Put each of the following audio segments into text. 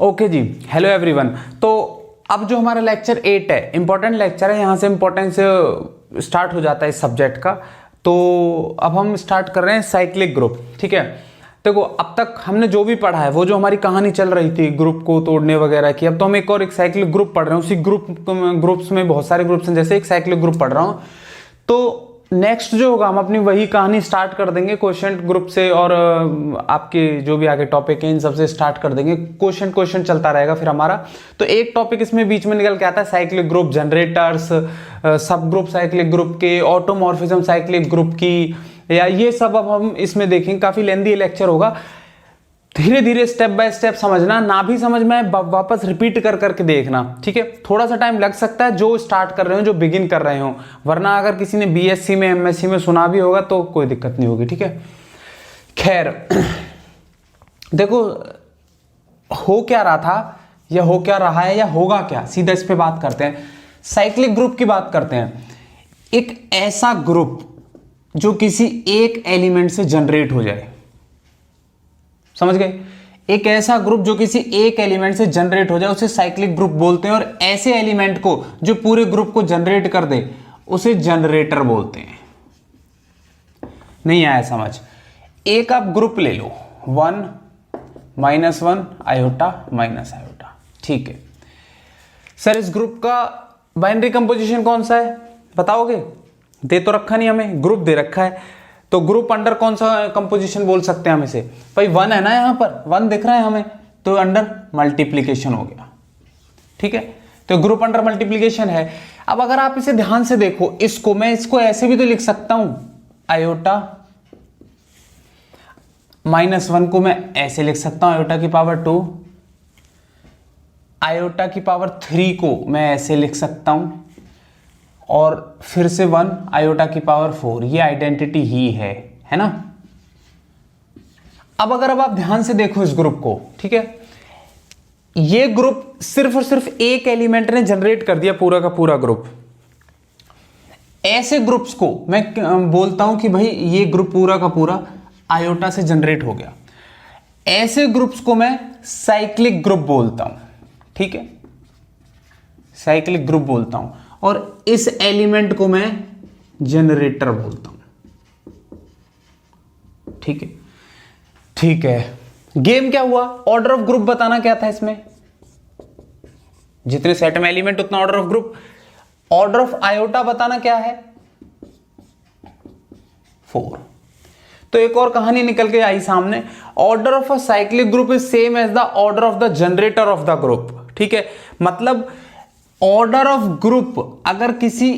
Okay जी, hello everyone. तो अब जो हमारा लेक्चर 8 है, इंपॉर्टेंट लेक्चर है, यहाँ से इंपॉर्टेंस स्टार्ट हो जाता है इस सब्जेक्ट का। तो अब हम स्टार्ट कर रहे हैं साइक्लिक ग्रुप। ठीक है, देखो अब तक हमने जो भी पढ़ा है वो जो हमारी कहानी चल रही थी ग्रुप को तोड़ने वगैरह की, अब तो हम एक साइक्लिक ग्रुप पढ़ रहे हैं। उसी ग्रुप्स में बहुत सारे ग्रुप्स हैं, जैसे एक साइक्लिक ग्रुप पढ़ रहा हूँ। तो नेक्स्ट जो होगा हम अपनी वही कहानी स्टार्ट कर देंगे क्वेश्चन ग्रुप से, और आपके जो भी आगे टॉपिक है इन सबसे स्टार्ट कर देंगे। क्वेश्चन चलता रहेगा फिर हमारा। तो एक टॉपिक इसमें बीच में निकल के आता है साइक्लिक ग्रुप, जनरेटर्स, सब ग्रुप साइक्लिक ग्रुप के, ऑटोमॉर्फिज्म साइक्लिक ग्रुप की, या ये सब अब हम इसमें देखेंगे। काफी लेंदी लेक्चर होगा, धीरे धीरे स्टेप बाय स्टेप समझना, ना भी समझ में वापस रिपीट कर करके देखना। ठीक है, थोड़ा सा टाइम लग सकता है जो स्टार्ट कर रहे हो, जो बिगिन कर रहे हो, वरना अगर किसी ने बीएससी में एमएससी में सुना भी होगा तो कोई दिक्कत नहीं होगी। ठीक है, खैर देखो हो क्या रहा था, या हो क्या रहा है, या होगा क्या, सीधा इस पे बात करते हैं। साइक्लिक ग्रुप की बात करते हैं। एक ऐसा ग्रुप जो किसी एक एलिमेंट से जनरेट हो जाए, समझ गए? एक ऐसा ग्रुप जो किसी एक एलिमेंट से जनरेट हो जाए उसे साइक्लिक ग्रुप बोलते हैं। और ऐसे एलिमेंट को जो पूरे ग्रुप को जनरेट कर दे उसे जनरेटर बोलते हैं। नहीं आया समझ? एक आप ग्रुप ले लो, 1 -1 आयोटा माइनस आयोटा। ठीक है सर, इस ग्रुप का बाइनरी कंपोजिशन कौन सा है बताओगे? दे तो रखा नहीं हमें, ग्रुप दे रखा है। तो ग्रुप अंडर कौन सा कंपोजिशन बोल सकते हैं हम इसे? भाई 1 है ना, यहां पर 1 दिख रहा है हमें, तो अंडर मल्टीप्लीकेशन हो गया। ठीक है, तो ग्रुप अंडर मल्टीप्लीकेशन है। अब अगर आप इसे ध्यान से देखो, मैं इसको ऐसे भी तो लिख सकता हूं, आयोटा -1 को मैं ऐसे लिख सकता हूं, आयोटा की पावर 2, आयोटा की पावर 3 को मैं ऐसे लिख सकता हूं, और फिर से 1 आयोटा की पावर 4। ये आइडेंटिटी ही है ना? अब आप ध्यान से देखो इस ग्रुप को, ठीक है, ये ग्रुप सिर्फ और सिर्फ एक एलिमेंट ने जनरेट कर दिया पूरा का पूरा ग्रुप। ऐसे ग्रुप्स को मैं बोलता हूं कि भाई ये ग्रुप पूरा का पूरा आयोटा से जनरेट हो गया। ऐसे ग्रुप्स को मैं साइक्लिक ग्रुप बोलता हूं। ठीक है, साइक्लिक ग्रुप बोलता हूं, और इस एलिमेंट को मैं जनरेटर बोलता हूं। ठीक है, ठीक है। गेम क्या हुआ? ऑर्डर ऑफ ग्रुप बताना क्या था इसमें? जितने सेट में एलिमेंट उतना order of group. Order of iota बताना क्या है? 4। तो एक और कहानी निकल के आई सामने। Order of a cyclic group is same as the order of the generator of the group. ठीक है, मतलब ऑर्डर ऑफ ग्रुप अगर किसी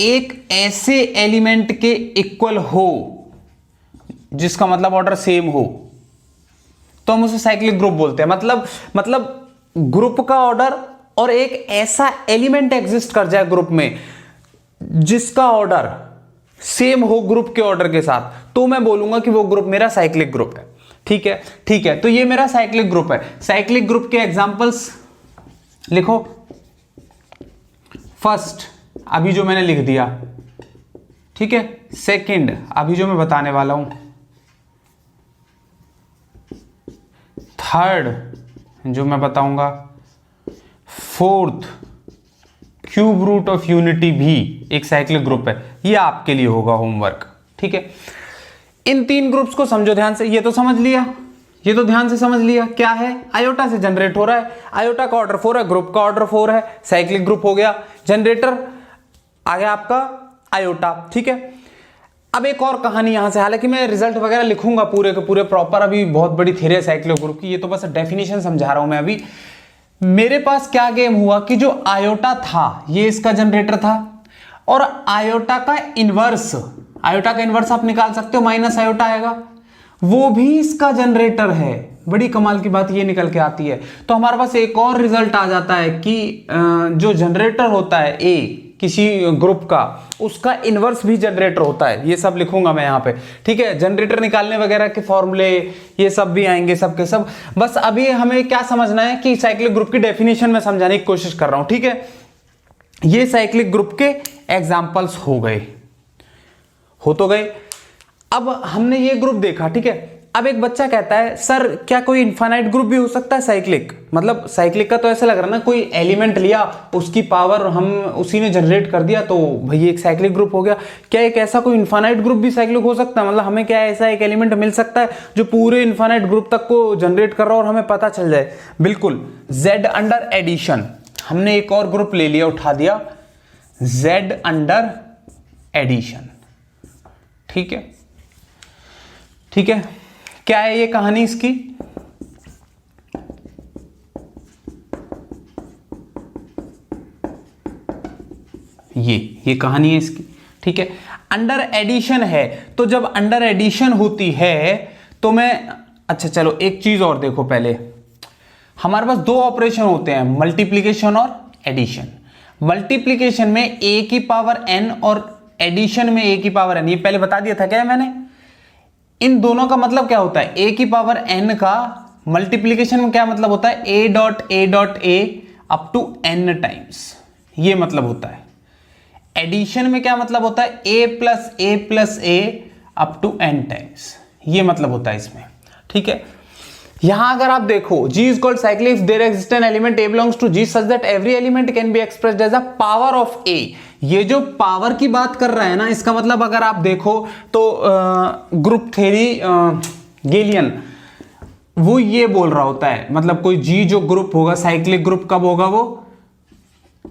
एक ऐसे एलिमेंट के इक्वल हो, जिसका मतलब ऑर्डर सेम हो, तो हम उसे साइक्लिक ग्रुप बोलते हैं। मतलब ग्रुप का ऑर्डर और एक ऐसा एलिमेंट एग्जिस्ट कर जाए ग्रुप में जिसका ऑर्डर सेम हो ग्रुप के ऑर्डर के साथ, तो मैं बोलूंगा कि वो ग्रुप मेरा साइक्लिक ग्रुप है। ठीक है, ठीक है, तो ये मेरा साइक्लिक ग्रुप है। साइक्लिक ग्रुप के एग्जांपल्स लिखो। फर्स्ट अभी जो मैंने लिख दिया, ठीक है। सेकंड अभी जो मैं बताने वाला हूं। थर्ड जो मैं बताऊंगा। Fourth cube root of unity भी एक साइक्लिक ग्रुप है। ये आपके लिए होगा होमवर्क। ठीक है, इन 3 ग्रुप्स को समझो ध्यान से। ये तो समझ लिया, ये तो ध्यान से समझ लिया क्या है? आयोटा से जनरेट हो रहा है, आयोटा का ऑर्डर 4 है, ग्रुप का ऑर्डर 4 है, साइक्लिक ग्रुप हो गया। जनरेटर आ गया आपका आयोटा। ठीक है, अब एक और कहानी यहां से, हालांकि मैं रिजल्ट वगैरह लिखूंगा पूरे के पूरे प्रॉपर, अभी बहुत बड़ी थ्योरी है साइक्लिक ग्रुप की, ये तो बस डेफिनेशन समझा रहा हूं मैं अभी। मेरे पास क्या गेम हुआ कि जो आयोटा था ये इसका जनरेटर था, और आयोटा का इनवर्स आप निकाल सकते हो, माइनस आयोटा आएगा, वो भी इसका जनरेटर है। बड़ी कमाल की बात ये निकल के आती है। तो हमारे पास एक और रिजल्ट आ जाता है कि जो जनरेटर होता है ए किसी ग्रुप का, उसका इनवर्स भी जनरेटर होता है। ये सब लिखूंगा मैं यहाँ पे। ठीक है, जनरेटर निकालने वगैरह के फॉर्मूले ये सब भी आएंगे, सब के सब। बस अभी हमें क्या समझना है कि साइक्लिक ग्रुप की डेफिनेशन में समझाने की कोशिश कर रहा हूं। ठीक है, ये साइक्लिक ग्रुप के एग्जाम्पल्स हो गए, हो तो गए। अब हमने ये ग्रुप देखा, ठीक है। अब एक बच्चा कहता है सर क्या कोई इनफाइनाइट ग्रुप भी हो सकता है साइक्लिक, मतलब साइक्लिक का तो ऐसा लग रहा है ना कोई एलिमेंट लिया उसकी पावर हम उसी ने जनरेट कर दिया तो भाई एक साइक्लिक ग्रुप हो गया। क्या एक ऐसा कोई इनफाइनाइट ग्रुप भी साइक्लिक हो सकता है, मतलब हमें क्या ऐसा एक एलिमेंट मिल सकता है जो पूरे इनफाइनाइट ग्रुप तक को जनरेट कर रहा हो और हमें पता चल जाए। बिल्कुल, Z अंडर एडिशन, हमने एक और ग्रुप ले लिया, उठा दिया Z अंडर एडिशन। ठीक है, ठीक है, क्या है ये कहानी इसकी? ये कहानी है इसकी। ठीक है, अंडर एडिशन है, तो जब अंडर एडिशन होती है तो मैं, अच्छा चलो एक चीज और देखो, पहले हमारे पास दो ऑपरेशन होते हैं, मल्टीप्लीकेशन और एडिशन। मल्टीप्लीकेशन में a की पावर n और एडिशन में a की पावर n, ये पहले बता दिया था क्या मैंने? इन दोनों का मतलब क्या होता है? a की पावर n का मल्टीप्लीकेशन में क्या मतलब होता है? a dot a up to n times, ये मतलब होता है। एडिशन में क्या मतलब होता है? a plus a up to n times, ये मतलब होता है इसमें। ठीक है, यहां अगर आप देखो G is called cyclic if there exists an element A belongs to G such that every element can be expressed as a power of A। ये जो पावर की बात कर रहा है ना, इसका मतलब अगर आप देखो तो ग्रुप थ्योरी गेलियन वो ये बोल रहा होता है, मतलब कोई G जो ग्रुप होगा साइक्लिक ग्रुप कब होगा? वो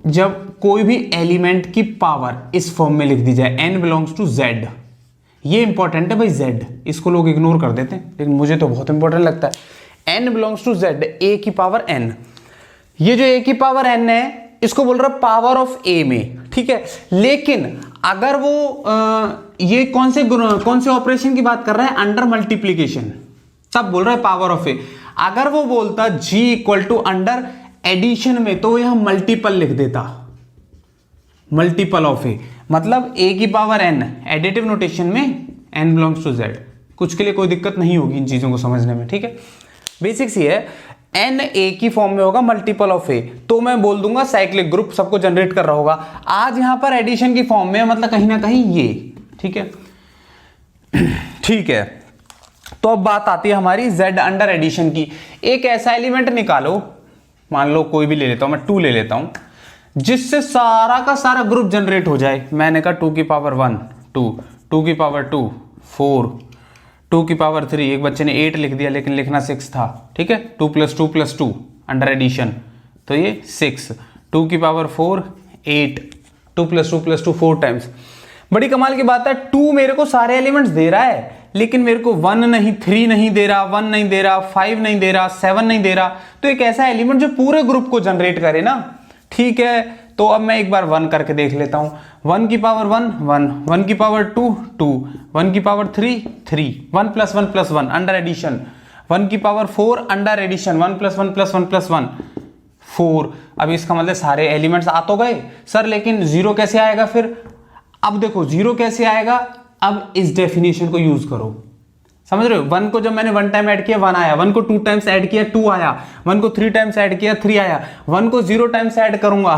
जब कोई भी एलिमेंट की पावर इस फॉर्म में लिख दी जाए n बिलोंग्स टू Z। ये इंपॉर्टेंट है भाई, Z इसको लोग इग्नोर कर देते हैं लेकिन मुझे तो बहुत इंपॉर्टेंट लगता है। n belongs to Z, a की पावर n, ये जो a की पावर n है इसको बोल रहा है पावर ऑफ a में। ठीक है, लेकिन अगर वो ये कौन से ऑपरेशन की बात कर रहा है? अंडर मल्टीप्लीकेशन, तब बोल रहा है पावर ऑफ a। अगर वो बोलता g equal to under addition में तो यहां मल्टीपल लिख देता, मल्टीपल ऑफ a, मतलब a की पावर n, एडिटिव नोटेशन में n बिलोंग्स टू z। कुछ के लिए कोई दिक्कत नहीं होगी इन चीजों को समझने में। ठीक है, बेसिक्स ये है, n a की फॉर्म में होगा मल्टीपल ऑफ a, तो मैं बोल दूंगा साइक्लिक ग्रुप सबको जनरेट कर रहा होगा। आज यहां पर एडिशन की फॉर्म में, मतलब कहीं ना कहीं ये। ठीक है, ठीक है, तो अब बात आती है हमारी z अंडर एडिशन की। एक ऐसा एलिमेंट निकालो, मान लो कोई भी ले लेता हूं मैं, 2 ले लेता हूं, जिससे सारा का सारा ग्रुप जनरेट हो जाए। मैंने कहा 2 की पावर 1 2, 2 की पावर 2 4, 2 की पावर 3, एक बच्चे ने 8 लिख दिया लेकिन लिखना 6 था। ठीक है, 2 प्लस 2 अंडर एडिशन, तो ये 6, 2 की पावर 4 8, 2 प्लस 2 4 टाइम्स। बड़ी कमाल की बात है, 2 मेरे को सारे एलिमेंट्स दे रहा है लेकिन मेरे को 1 नहीं, 3 नहीं दे रहा, 1 नहीं दे रहा, 5 नहीं दे रहा, 7 नहीं दे रहा। तो एक ऐसा एलिमेंट जो पूरे ग्रुप को जनरेट करे ना। ठीक है, तो अब मैं एक बार 1 करके देख लेता हूं। 1 की पावर 1 1, 1 की पावर 2 2, 1 की पावर 3 3, 1 प्लस 1 अंडर एडिशन, 1 की पावर 4 अंडर एडिशन, 1 प्लस 1 4। अब इसका मतलब सारे एलिमेंट्स आ तो गए सर, लेकिन 0 कैसे आएगा फिर? अब देखो 0 कैसे आएगा, अब इस डेफिनेशन को यूज करो, समझ रहे हो? 1 को जब मैंने 1 टाइम ऐड किया 1 आया, 1 को 2 टाइम्स ऐड किया 2 आया, 1 को 3 टाइम्स ऐड किया 3 आया, 1 को 0 टाइम्स ऐड करूंगा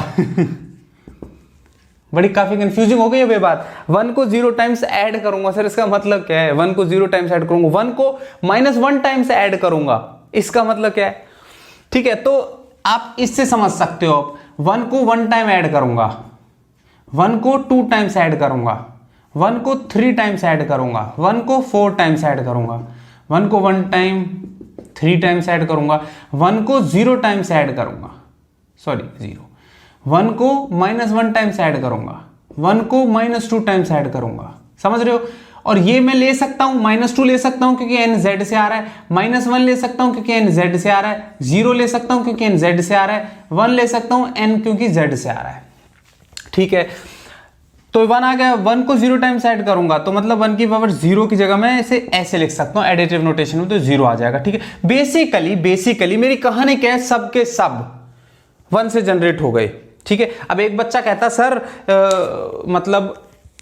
बड़ी काफी कंफ्यूजिंग हो गई है ये बात। 1 को 0 टाइम्स ऐड करूंगा सर, इसका मतलब क्या है? 1 को 0 टाइम्स ऐड करूंगा, 1 को -1 टाइम्स ऐड करूंगा, इसका मतलब क्या है? ठीक है, तो आप इससे समझ सकते हो। 1 को 1 टाइम ऐड करूंगा, 1 को 2 टाइम्स ऐड करूंगा, 1 को 3 टाइम्स ऐड करूंगा, 1 को 4 टाइम्स ऐड करूंगा, 1 को 1 टाइम 3 टाइम्स ऐड करूंगा, 1 को 0 टाइम्स ऐड करूंगा, सॉरी 0, 1 को -1 टाइम्स ऐड करूंगा, 1 को -2 टाइम्स ऐड करूंगा, समझ रहे हो? और ये मैं ले सकता हूं, -2 ले सकता हूं क्योंकि n z से आ रहा है, -1 ले सकता हूं क्योंकि n z से आ रहा है, 0 ले सकता हूं क्योंकि n z से आ रहा है, 1 ले सकता हूं n क्योंकि z से आ रहा है। ठीक है, तो 1 आ गया, 1 को 0 टाइम्स ऐड करूंगा तो मतलब 1 की पावर 0 की जगह मैं इसे ऐसे लिख सकता हूं एडिटिव नोटेशन में, तो 0 आ जाएगा। ठीक है, बेसिकली मेरी कहानी क्या है, सब के सब 1 से जनरेट हो गए। ठीक है, अब एक बच्चा कहता सर मतलब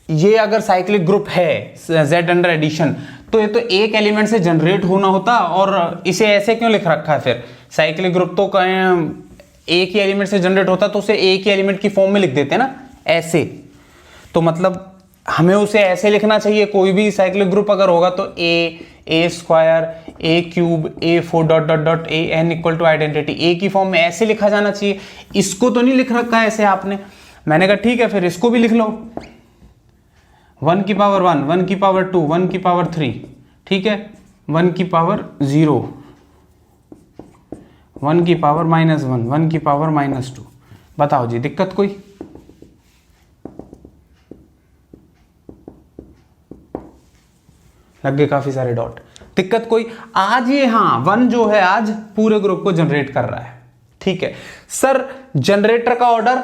ये अगर साइक्लिक ग्रुप है Z अंडर एडिशन तो ये तो एक एलिमेंट से जनरेट होना होता, और इसे ऐसे क्यों लिख रखा है फिर? साइक्लिक ग्रुप तो एक ही एलिमेंट से जनरेट होता तो उसे एक ही एलिमेंट की फॉर्म में लिख देते ना, ऐसे। तो मतलब हमें उसे ऐसे लिखना चाहिए, कोई भी साइक्लिक ग्रुप अगर होगा तो a square a cube a 4 dot dot dot a n equal to identity, a की फॉर्म में ऐसे लिखा जाना चाहिए। इसको तो नहीं लिख रखा है ऐसे आपने, मैंने कहा ठीक है फिर इसको भी लिख लो, 1 की पावर 1, 1 की पावर 2, 1 की पावर 3, ठीक है, 1 की पावर 0, 1 की पावर -1, 1 की पावर -2। बताओ जी दिक्कत कोई? लग गए काफी सारे डॉट, दिक्कत कोई? आज ये हाँ 1 जो है आज पूरे ग्रुप को जनरेट कर रहा है, ठीक है सर। जनरेटर का ऑर्डर,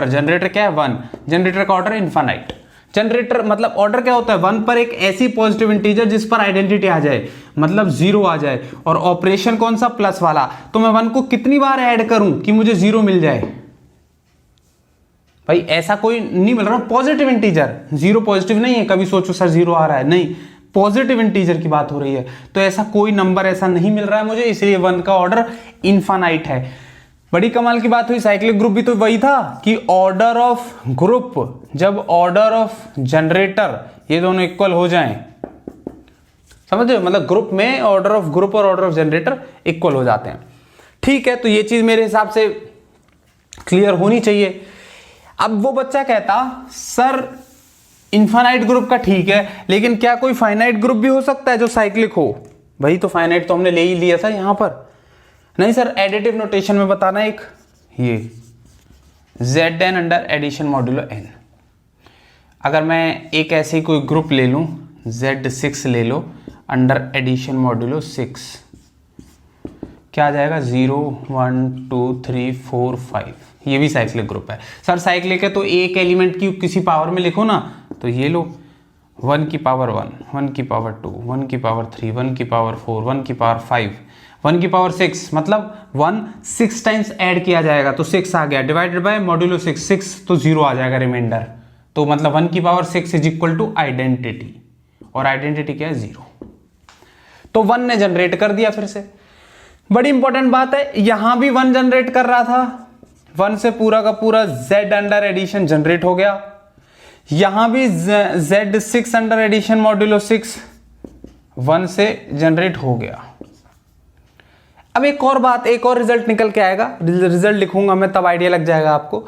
जनरेटर क्या है 1, जनरेटर का ऑर्डर इनफाइनाइट। जनरेटर मतलब ऑर्डर क्या होता है 1 पर एक ऐसी पॉजिटिव इंटीजर जिस पर आइडेंटिटी आ जाए, मतलब 0 आ जाए, और ऑपरेशन कौन सा प्लस वाला। तो मैं 1 को कितनी बार ऐड करूं कि मुझे 0 मिल जाए? भाई ऐसा कोई नहीं मिल रहा, पॉजिटिव इंटीजर, 0 पॉजिटिव नहीं है, कभी सोचो सर 0 आ रहा है, नहीं, पॉजिटिव इंटीजर की बात हो रही है। तो ऐसा कोई नंबर ऐसा नहीं मिल रहा है मुझे, इसलिए 1 का ऑर्डर इनफाइनाइट है। बड़ी कमाल की बात हुई, साइक्लिक ग्रुप भी तो वही था कि ऑर्डर ऑफ ग्रुप, जब ऑर्डर ऑफ जनरेटर ये दोनों इक्वल हो जाएं, समझ रहे, मतलब ग्रुप में ऑर्डर ऑफ ग्रुप और ऑर्डर ऑफ जनरेटर इक्वल हो जाते हैं, ठीक है। तो ये चीज मेरे हिसाब से क्लियर होनी चाहिए। अब वो बच्चा कहता सर इनफाइनाइट ग्रुप का ठीक है, लेकिन क्या कोई फाइनाइट ग्रुप भी हो सकता है जो साइक्लिक हो? भाई तो फाइनाइट तो हमने ले ही लिया था यहां पर, नहीं सर एडिटिव नोटेशन में बताना एक, ये Zn under addition modulo n। अगर मैं एक ऐसे कोई ग्रुप ले लूं, Z6 ले लो अंडर एडिशन मॉड्यूलो 6, क्या आ जाएगा 0 1 2 3 4 5, ये भी साइक्लिक ग्रुप है। सर साइक्लिक है तो एक एलिमेंट की किसी पावर में लिखो ना, तो ये लो 1 की पावर 1, 1 की पावर 2, 1 की पावर 3, 1 की पावर 4, 1 की पावर 5, 1 की पावर 6, मतलब 1 6 टाइम्स ऐड किया जाएगा तो 6 आ गया, डिवाइडेड बाय मॉड्यूलो 6, 6 तो 0 आ जाएगा रिमाइंडर। तो मतलब 1 की power 6 is equal to identity, और आइडेंटिटी क्या है 0। तो 1 ने जनरेट कर दिया फिर से। बड़ी इंपॉर्टेंट बात है, यहां भी 1 जनरेट कर रहा था, 1 से पूरा का पूरा Z अंडर एडिशन जनरेट हो गया, यहां भी Z6 अंडर एडिशन मॉड्यूलो 6 1 से जनरेट हो गया। अब एक और बात, एक और रिजल्ट निकल के आएगा, रिजल्ट लिखूंगा मैं तब आइडिया लग जाएगा आपको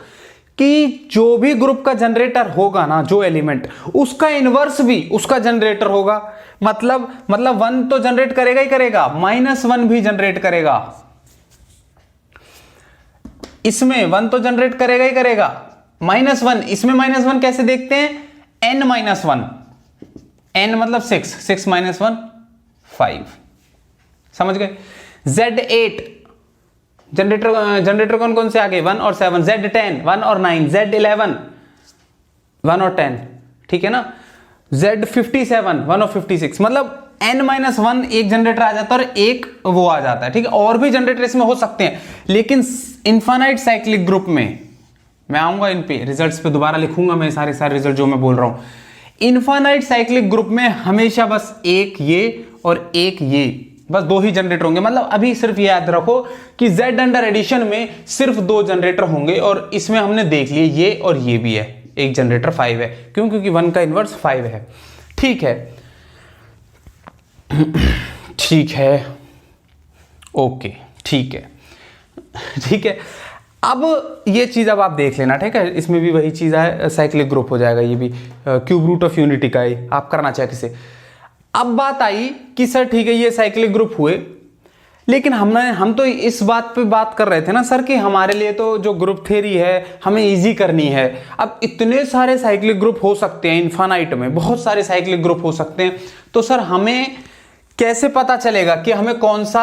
कि जो भी ग्रुप का जनरेटर होगा ना, जो एलिमेंट, उसका इनवर्स भी उसका जनरेटर होगा। मतलब 1 तो जनरेट करेगा ही करेगा, -1 भी जनरेट करेगा, इसमें 1 तो जनरेट करेगा ही करेगा, -1, इसमें -1 कैसे देखते हैं, n-1, n मतलब 6, 6 - 1 5, समझ गए। Z8 जनरेटर कौन कौन से आ गए, 1 और 7, Z10 1 और 9, Z11 1 और 10, ठीक है ना, Z57 1 और 56, मतलब n-1 एक जनरेटर आ जाता है और एक वो आ जाता है, ठीक है। और भी जनरेटर इसमें हो सकते हैं, लेकिन इनफाइनाइट साइक्लिक ग्रुप में मैं आऊंगा, इन पे रिजल्ट्स पे दोबारा लिखूंगा मैं सारे रिजल्ट जो मैं बोल रहा हूं। इनफाइनाइट साइक्लिक ग्रुप में हमेशा बस एक ये और एक ये, बस 2 ही जनरेटर होंगे। मतलब अभी सिर्फ ये याद रखो कि Z अंडर एडिशन में सिर्फ 2 जनरेटर होंगे, और इसमें हमने देख लिए ये और ये भी है, एक जनरेटर 5 है, क्यों, क्योंकि 1 का इनवर्स 5 है, ठीक है। ठीक है, ओके, ठीक है, ठीक है। अब ये चीज अब आप देख लेना, ठीक है, इसमें भी वही चीज है, साइक्लिक ग्रुप हो जाएगा ये भी, क्यूब रूट ऑफ यूनिटी का ही आप करना चाहे किसे। अब बात आई कि सर ठीक है ये साइक्लिक ग्रुप हुए, लेकिन हम तो इस बात पे बात कर रहे थे ना सर कि हमारे लिए तो जो ग्रुप थ्योरी है हमें इजी करनी है। अब इतने सारे साइक्लिक ग्रुप हो सकते हैं, इनफाइनाइट में बहुत सारे साइक्लिक ग्रुप हो सकते हैं, तो सर हमें कैसे पता चलेगा कि हमें कौन सा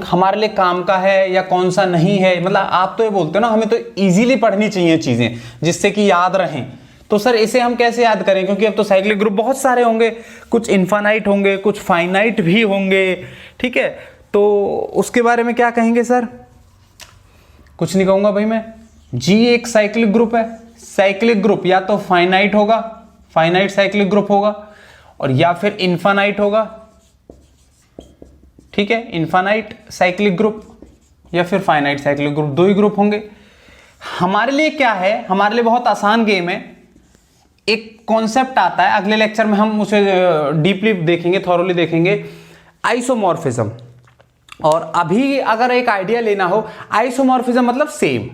हमारे लिए काम का है या कौन सा नहीं है। मतलब आप तो ये बोलते हो ना हमें तो इजीली पढ़नी चाहिए चीजें जिससे कि याद रहें, तो सर इसे हम कैसे याद करें, क्योंकि अब तो साइक्लिक ग्रुप बहुत सारे होंगे, कुछ इनफाइनाइट होंगे, कुछ फाइनाइट भी होंगे, ठीक है। तो उसके बारे में क्या कहेंगे सर? कुछ नहीं कहूंगा भाई मैं। जी एक साइक्लिक ग्रुप है, साइक्लिक ग्रुप या तो फाइनाइट होगा, फाइनाइट साइक्लिक ग्रुप होगा, और या फिर इनफाइनाइट होगा, ठीक है, इनफाइनाइट साइक्लिक ग्रुप या फिर फाइनाइट साइक्लिक ग्रुप, 2 ही ग्रुप होंगे। हमारे लिए क्या है, हमारे लिए बहुत आसान गेम है, एक कॉन्सेप्ट आता है, अगले लेक्चर में हम उसे डीपली देखेंगे, थॉरोली देखेंगे, आइसोमॉर्फिज्म। और अभी अगर एक आइडिया लेना हो, आइसोमॉर्फिज्म मतलब सेम,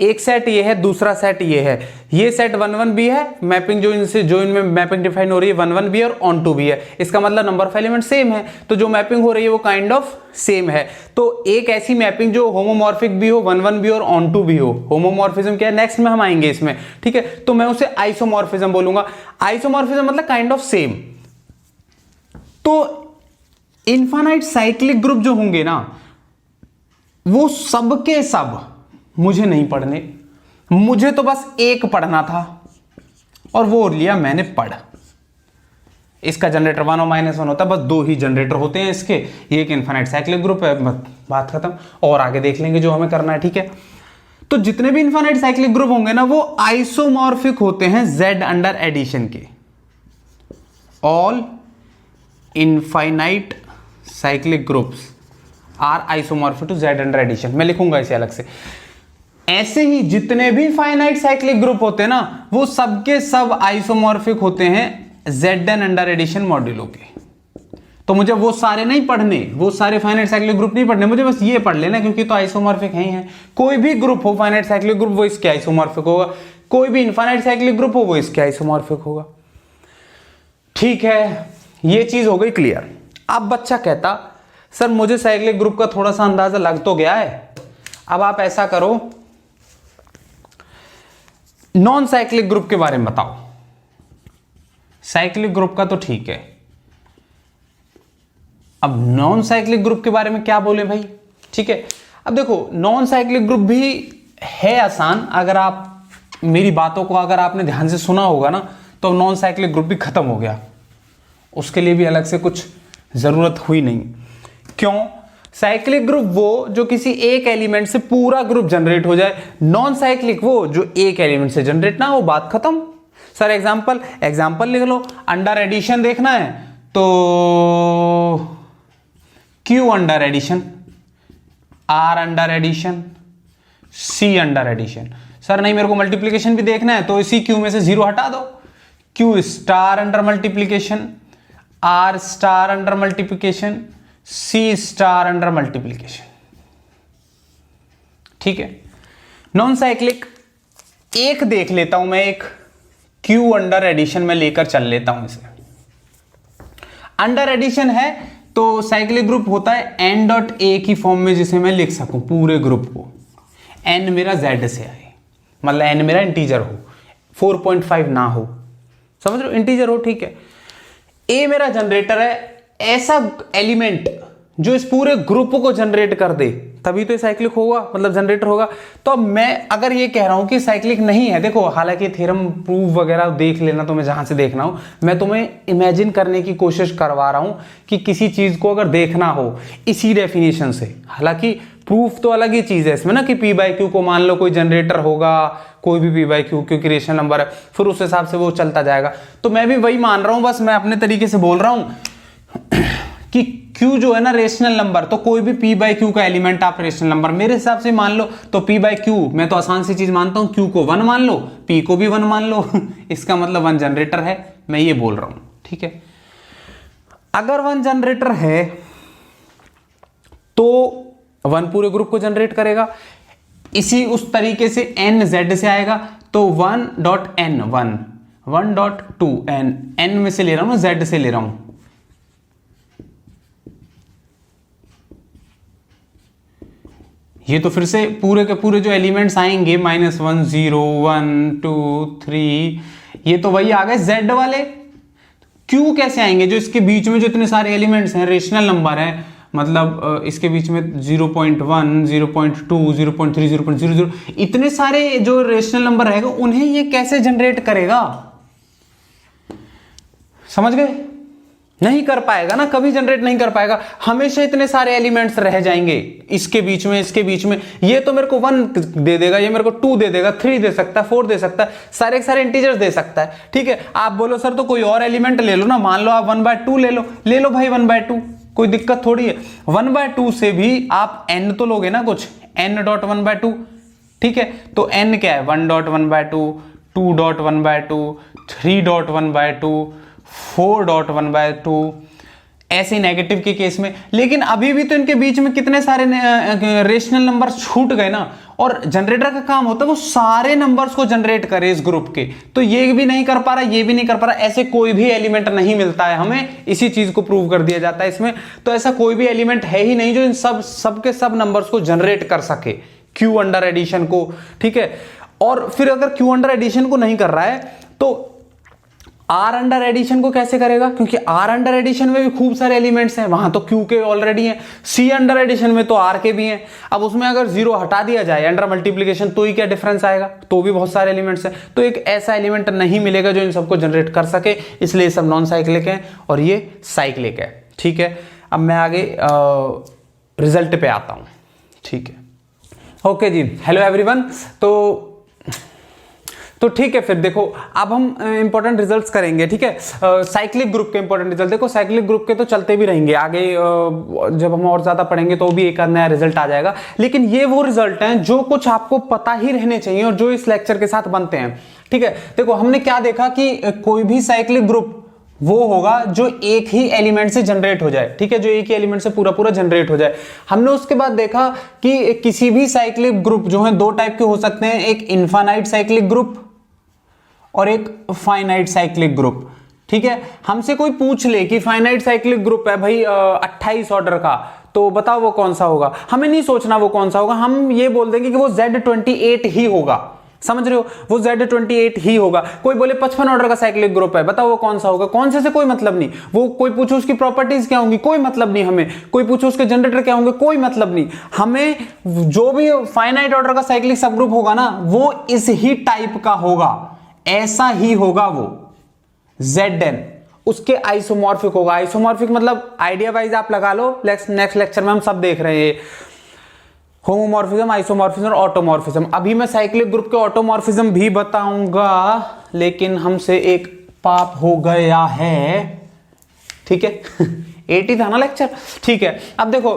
एक सेट ये है, दूसरा सेट ये है, ये सेट 1 1 भी है, मैपिंग जो इनमें मैपिंग डिफाइन हो रही है 1 1 भी है और ऑन 2 भी है, इसका मतलब नंबर ऑफ एलिमेंट सेम है, तो जो मैपिंग हो रही है वो काइंड ऑफ सेम है। तो एक ऐसी मैपिंग जो होमोमॉर्फिक भी हो, 1 1 भी और ऑन 2 भी हो, होमोमॉर्फिज्म क्या है नेक्स्ट में हम आएंगे इसमें, ठीक है, तो मैं उसे आइसोमॉर्फिज्म बोलूंगा। आइसोमॉर्फिज्म मतलब काइंड ऑफ सेम। तो इनफाइनाइट साइक्लिक ग्रुप जो होंगे ना, वो सब के सब मुझे नहीं पढ़ने, मुझे तो बस एक पढ़ना था और वो लिया मैंने पढ़। इसका जनरेटर 1 और -1 होता है, बस 2 ही जनरेटर होते हैं इसके, ये एक इनफाइनाइट साइक्लिक ग्रुप है, बात खत्म। और आगे देख लेंगे जो हमें करना है, ठीक है। तो जितने भी इनफाइनाइट साइक्लिक ग्रुप होंगे ना, वो आइसोमॉर्फिक होते हैं Z अंडर एडिशन के। All infinite cyclic groups are isomorphic to Z under addition, मैं लिखूंगा इसे अलग से। ऐसे ही जितने भी फाइनाइट साइक्लिक ग्रुप होते हैं ना, वो सबके सब आइसोमॉर्फिक होते हैं Zn अंडर एडिशन मॉड्यूलो के। तो मुझे वो सारे नहीं पढ़ने, वो सारे फाइनाइट साइक्लिक ग्रुप नहीं पढ़ने, मुझे बस ये पढ़ लेना, क्योंकि तो आइसोमॉर्फिक है ही है। कोई भी ग्रुप हो फाइनाइट साइक्लिक ग्रुप, वो इसके आइसोमॉर्फिक होगा, कोई भी इनफाइनाइट साइक्लिक ग्रुप हो वो इसके आइसोमॉर्फिक होगा, ठीक है। ये चीज हो गई क्लियर। अब बच्चा कहता सर मुझे साइक्लिक ग्रुप का थोड़ा सा अंदाजा लग तो गया है, अब आप ऐसा करो नॉन साइक्लिक ग्रुप के बारे में बताओ। साइक्लिक ग्रुप का तो ठीक है, अब नॉन साइक्लिक ग्रुप के बारे में क्या बोले भाई, ठीक है। अब देखो नॉन साइक्लिक ग्रुप भी है आसान, अगर आप मेरी बातों को अगर आपने ध्यान से सुना होगा ना, तो नॉन साइक्लिक ग्रुप भी खत्म हो गया, उसके लिए भी अलग से कुछ जरूरत हुई नहीं। क्यों? साइक्लिक ग्रुप वो जो किसी एक एलिमेंट से पूरा ग्रुप जनरेट हो जाए, नॉन साइक्लिक वो जो एक एलिमेंट से जनरेट ना हो, बात खत्म। सर एग्जांपल लिख लो, अंडर एडिशन देखना है तो Q under addition, R under addition, C under addition. Sir नहीं मेरे को मल्टीप्लीकेशन भी देखना है, तो इसी Q में से 0 हटा दो, Q star under multiplication, R star under multiplication, C star under multiplication, ठीक है। नॉन साइक्लिक एक देख लेता हूं मैं, एक Q अंडर एडिशन में लेकर चल लेता हूं इसे। अंडर एडिशन है तो साइक्लिक ग्रुप होता है n डॉट ए की फॉर्म में, जिसे मैं लिख सकूं पूरे ग्रुप को, n मेरा Z से आए, मतलब n मेरा इंटीजर हो, 4.5 ना हो, समझ लो इंटीजर हो, ठीक है। A मेरा जनरेटर है, ऐसा एलिमेंट जो इस पूरे ग्रुप को जनरेट कर दे, तभी तो साइक्लिक होगा, मतलब जनरेटर होगा। तो अब मैं अगर ये कह रहा हूं कि साइक्लिक नहीं है, देखो हालांकि थ्योरम प्रूफ वगैरह देख लेना, तुम्हें जहां से देखना हो, मैं तुम्हें इमेजिन करने की कोशिश करवा रहा हूं कि किसी चीज को अगर देखना हो इसी डेफिनेशन से, हालांकि प्रूफ तो अलग ही चीज है इसमें ना, कि P/Q को मान लो कोई जनरेटर होगा, कोई भी P/Q क्योंकि रेशनल नंबर है, फिर उस हिसाब से वो चलता जाएगा। तो मैं भी वही मान रहा हूं, बस मैं अपने तरीके से बोल रहा हूं कि Q जो है ना रेशनल नंबर, तो कोई भी P/Q का एलिमेंट आप रेशनल नंबर मेरे हिसाब से मान लो, तो P/Q मैं तो आसान सी चीज मानता हूं, Q को 1 मान लो, P को भी 1 मान लो इसका मतलब 1 जनरेटर है, मैं ये बोल रहा हूं, ठीक है। अगर 1 जनरेटर है तो 1 पूरे ग्रुप को जनरेट करेगा, इसी उस तरीके से n Z से आएगा, तो 1.n 1, 1.2n, n में से ले रहा हूं ना, Z से ले रहा हूं, ये तो फिर से पूरे के पूरे जो एलिमेंट्स आएंगे -1 0 1 2 3, ये तो वही आ गए Z वाले। Q कैसे आएंगे? जो इसके बीच में जो इतने सारे एलिमेंट्स हैं, रेशनल नंबर है, मतलब इसके बीच में 0.1 0.2 0.3 0.00 इतने सारे जो रेशनल नंबर रहेगा, उन्हें ये कैसे जनरेट करेगा? समझ गए? नहीं कर पाएगा ना, कभी जनरेट नहीं कर पाएगा, हमेशा इतने सारे एलिमेंट्स रह जाएंगे इसके बीच में, इसके बीच में। ये तो मेरे को 1 दे देगा, ये मेरे को 2 दे देगा, 3 दे सकता है, 4 दे सकता है, सारे के सारे इंटीजर्स दे सकता है, ठीक है। आप बोलो सर तो कोई और एलिमेंट ले लो ना, मान लो आप 1/2 ले लो भाई, 1/2 कोई दिक्कत थोड़ी है। 1/2 से भी आप n तो लोगे ना कुछ, n.1/2, ठीक है। तो n क्या है? 1.1/2, 2.1/2, 3.1/2, 4.1/2, ऐसे नेगेटिव के केस में। लेकिन अभी भी तो इनके बीच में कितने सारे रेशनल नंबर छूट गए ना, और जनरेटर का काम होता है वो सारे नंबर्स को जनरेट करे इस ग्रुप के। तो ये भी नहीं कर पा रहा, ये भी नहीं कर पा रहा, ऐसे कोई भी एलिमेंट नहीं मिलता है हमें, इसी चीज को प्रूव कर दिया जाता है इसमें। तो ऐसा कोई भी एलिमेंट है ही नहीं जो इन सब के सब नंबर्स को जनरेट कर सके, क्यू अंडर एडिशन को, ठीक है। और फिर अगर क्यू अंडर एडिशन को नहीं कर रहा है तो आर अंडर एडिशन को कैसे करेगा, क्योंकि आर अंडर एडिशन में भी खूब सारे एलिमेंट्स हैं, वहां तो क्यू के ऑलरेडी हैं। सी अंडर एडिशन में तो आर के भी हैं। अब उसमें अगर जीरो हटा दिया जाए अंडर मल्टीप्लीकेशन तो ही क्या डिफरेंस आएगा, तो भी बहुत सारे एलिमेंट्स हैं। तो एक ऐसा एलिमेंट नहीं मिलेगा जो इन सबको जनरेट कर सके, इसलिए सब नॉन साइक्लिक है और ये साइक्लिक है, ठीक है। अब मैं आगे रिजल्ट पे आता हूं, ठीक है। ओके जी, हेलो एवरीवन। तो ठीक है, फिर देखो अब हम इंपॉर्टेंट रिजल्ट्स करेंगे, ठीक है। साइक्लिक ग्रुप के इंपॉर्टेंट रिजल्ट देखो, साइक्लिक ग्रुप के तो चलते भी रहेंगे आगे, जब हम और ज्यादा पढ़ेंगे तो भी एक नया रिजल्ट आ जाएगा। लेकिन ये वो रिजल्ट हैं जो कुछ आपको पता ही रहने चाहिए और जो इस लेक्चर के साथ बनते हैं, ठीक है। देखो हमने क्या देखा कि कोई भी साइक्लिक ग्रुप वो होगा जो एक ही एलिमेंट से जनरेट हो जाए, ठीक है, जो एक ही एलिमेंट से पूरा पूरा जनरेट हो जाए। हमने उसके बाद देखा कि किसी भी साइक्लिक ग्रुप जो है दो टाइप के हो सकते हैं, एक इनफाइनाइट साइक्लिक ग्रुप और एक फाइनाइट साइक्लिक ग्रुप, ठीक है। हमसे कोई पूछ ले कि फाइनाइट साइक्लिक ग्रुप है भाई 28 ऑर्डर का, तो बताओ वो कौन सा होगा। हमें नहीं सोचना वो कौन सा होगा, हम ये बोल देंगे कि वो Z28 ही होगा, समझ रहे हो, वो Z28 ही होगा। कोई बोले 55 ऑर्डर का साइक्लिक ग्रुप है, बताओ वो कौन सा होगा, कौन से कोई मतलब नहीं। वो कोई पूछो उसकी प्रॉपर्टीज क्या होंगी, कोई मतलब नहीं हमें। कोई पूछो उसके जनरेटर क्या होंगे, कोई मतलब नहीं हमें। जो भी फाइनाइट ऑर्डर का साइक्लिक सब ग्रुप होगा ना, वो इस ही टाइप का होगा, ऐसा ही होगा वो Zn, उसके आइसोमॉर्फिक होगा। आइसोमॉर्फिक मतलब आइडिया वाइज आप लगा लो, नेक्स्ट लेक्चर में हम सब देख रहे हैं होमोमॉर्फिज्म, आइसोमॉर्फिज्म और ऑटोमॉर्फिज्म। अभी मैं साइक्लिक ग्रुप के ऑटोमॉर्फिज्म भी बताऊंगा, लेकिन हमसे एक पाप हो गया है, ठीक है। 80 था ना लेक्चर, ठीक है। अब देखो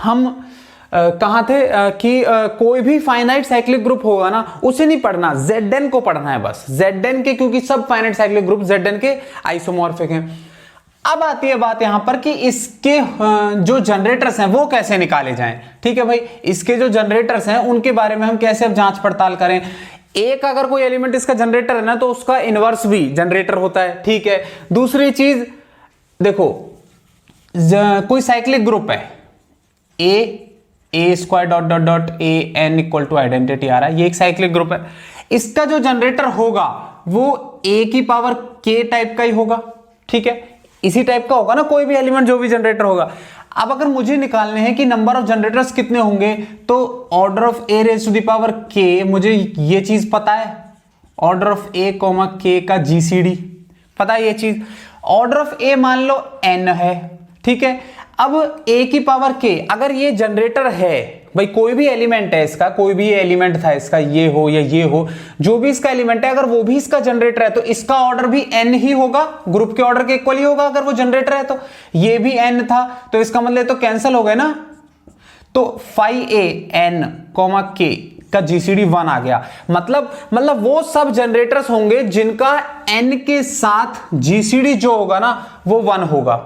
हम कहां थे कि कोई भी फाइनाइट साइक्लिक ग्रुप होगा ना, उसे नहीं पढ़ना, Zn को पढ़ना है बस, Zn के, क्योंकि सब फाइनाइट साइक्लिक ग्रुप Zn के आइसोमॉर्फिक हैं। अब आती है बात यहां पर कि इसके जो जनरेटर्स हैं वो कैसे निकाले जाएं, ठीक है भाई। इसके जो जनरेटर्स हैं उनके बारे में हम कैसे अब जांच पड़ताल करें। एक अगर कोई एलिमेंट इसका जनरेटर है ना, तो उसका इनवर्स भी जनरेटर होता है, ठीक है। दूसरी चीज देखो, कोई साइक्लिक ग्रुप है a square dot dot dot a n equal to identity आ रहा है, ये एक साइक्लिक ग्रुप है। इसका जो जनरेटर होगा वो ए की पावर के टाइप का ही होगा, ठीक है, इसी टाइप का होगा ना कोई भी एलिमेंट, जो भी जनरेटर होगा। अब अगर मुझे निकालने हैं कि नंबर ऑफ जनरेटर्स कितने होंगे, तो order of a raise to the power के, मुझे ये चीज पता है, ऑर्डर ऑफ ए कॉमा के का जीसीडी पता है ये चीज। ऑर्डर ऑफ ए मान लो n है, ठीक है। अब a की पावर k, अगर ये जनरेटर है भाई, कोई भी एलिमेंट है इसका, कोई भी एलिमेंट था इसका, ये हो या ये हो, जो भी इसका एलिमेंट है, अगर वो भी इसका जनरेटर है तो इसका ऑर्डर भी n ही होगा, ग्रुप के ऑर्डर के इक्वल ही होगा। अगर वो जनरेटर है तो ये भी n था, तो इसका मतलब तो कैंसिल हो गए ना। तो फाई ए n कॉमा k का जीसीडी 1 आ गया। मतलब वो सब जनरेटर्स होंगे जिनका n के साथ जीसीडी जो होगा ना वो 1 होगा,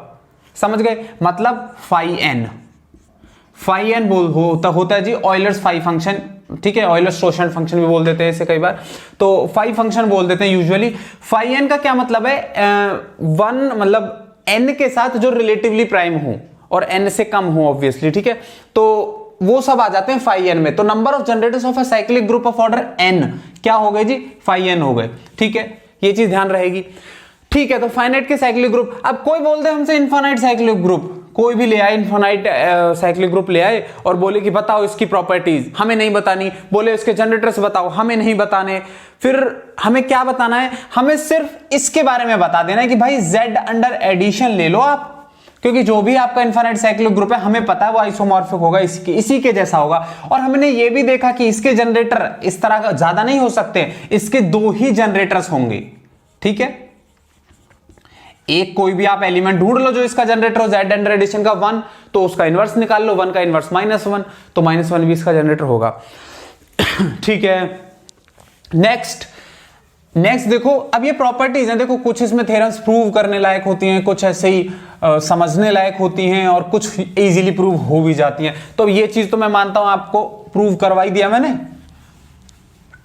समझ गए। मतलब फाई एन होता है जी ऑयलर्स फाई फंक्शन, ठीक है। ऑयलर्स टोरशन फंक्शन भी बोल देते हैं इसे कई बार, तो फाई फंक्शन बोल देते हैं यूजुअली। फाई एन का क्या मतलब है, 1 मतलब n के साथ जो रिलेटिवली प्राइम हो और n से कम हो ऑब्वियसली, ठीक है। तो वो सब आ जाते हैं फाई एन में। तो number of generators of a cyclic group of order n क्या हो गए जी, फाई एन हो गए, ठीक है। ये चीज ध्यान रहेगी, ठीक है। तो फाइनाइट के साइक्लिक ग्रुप, अब कोई बोल दे हमसे इनफाइनाइट साइक्लिक ग्रुप, कोई भी ले आए इनफाइनाइट साइक्लिक ग्रुप ले आए और बोले कि बताओ इसकी प्रॉपर्टीज, हमें नहीं बतानी। बोले इसके जनरेटर्स बताओ, हमें नहीं बताने। फिर हमें क्या बताना है, हमें सिर्फ इसके बारे में बता देना है कि भाई Z अंडर एडिशन ले लो आप, क्योंकि जो भी आपका इनफाइनाइट साइक्लिक ग्रुप है हमें पता है वो आइसोमॉर्फिक होगा, इसी के जैसा होगा। और हमने ये भी देखा कि इसके जनरेटर इस तरह का ज्यादा नहीं हो सकते, इसके 2 ही जनरेटर्स होंगे, ठीक है। एक कोई भी आप एलिमेंट ढूंढ लो जो इसका जनरेटर हो, Z अंडर एडिशन का 1, तो उसका इनवर्स निकाल लो, 1 का इनवर्स -1, तो -1 भी इसका जनरेटर होगा, ठीक है। नेक्स्ट नेक्स्ट देखो, अब ये प्रॉपर्टीज हैं, देखो कुछ इसमें थ्योरम्स प्रूव करने लायक होती हैं, कुछ ऐसे ही समझने लायक होती हैं और कुछ इजीली प्रूव हो भी जाती हैं। तो ये चीज तो मैं मानता हूं आपको प्रूव करवाई दिया मैंने,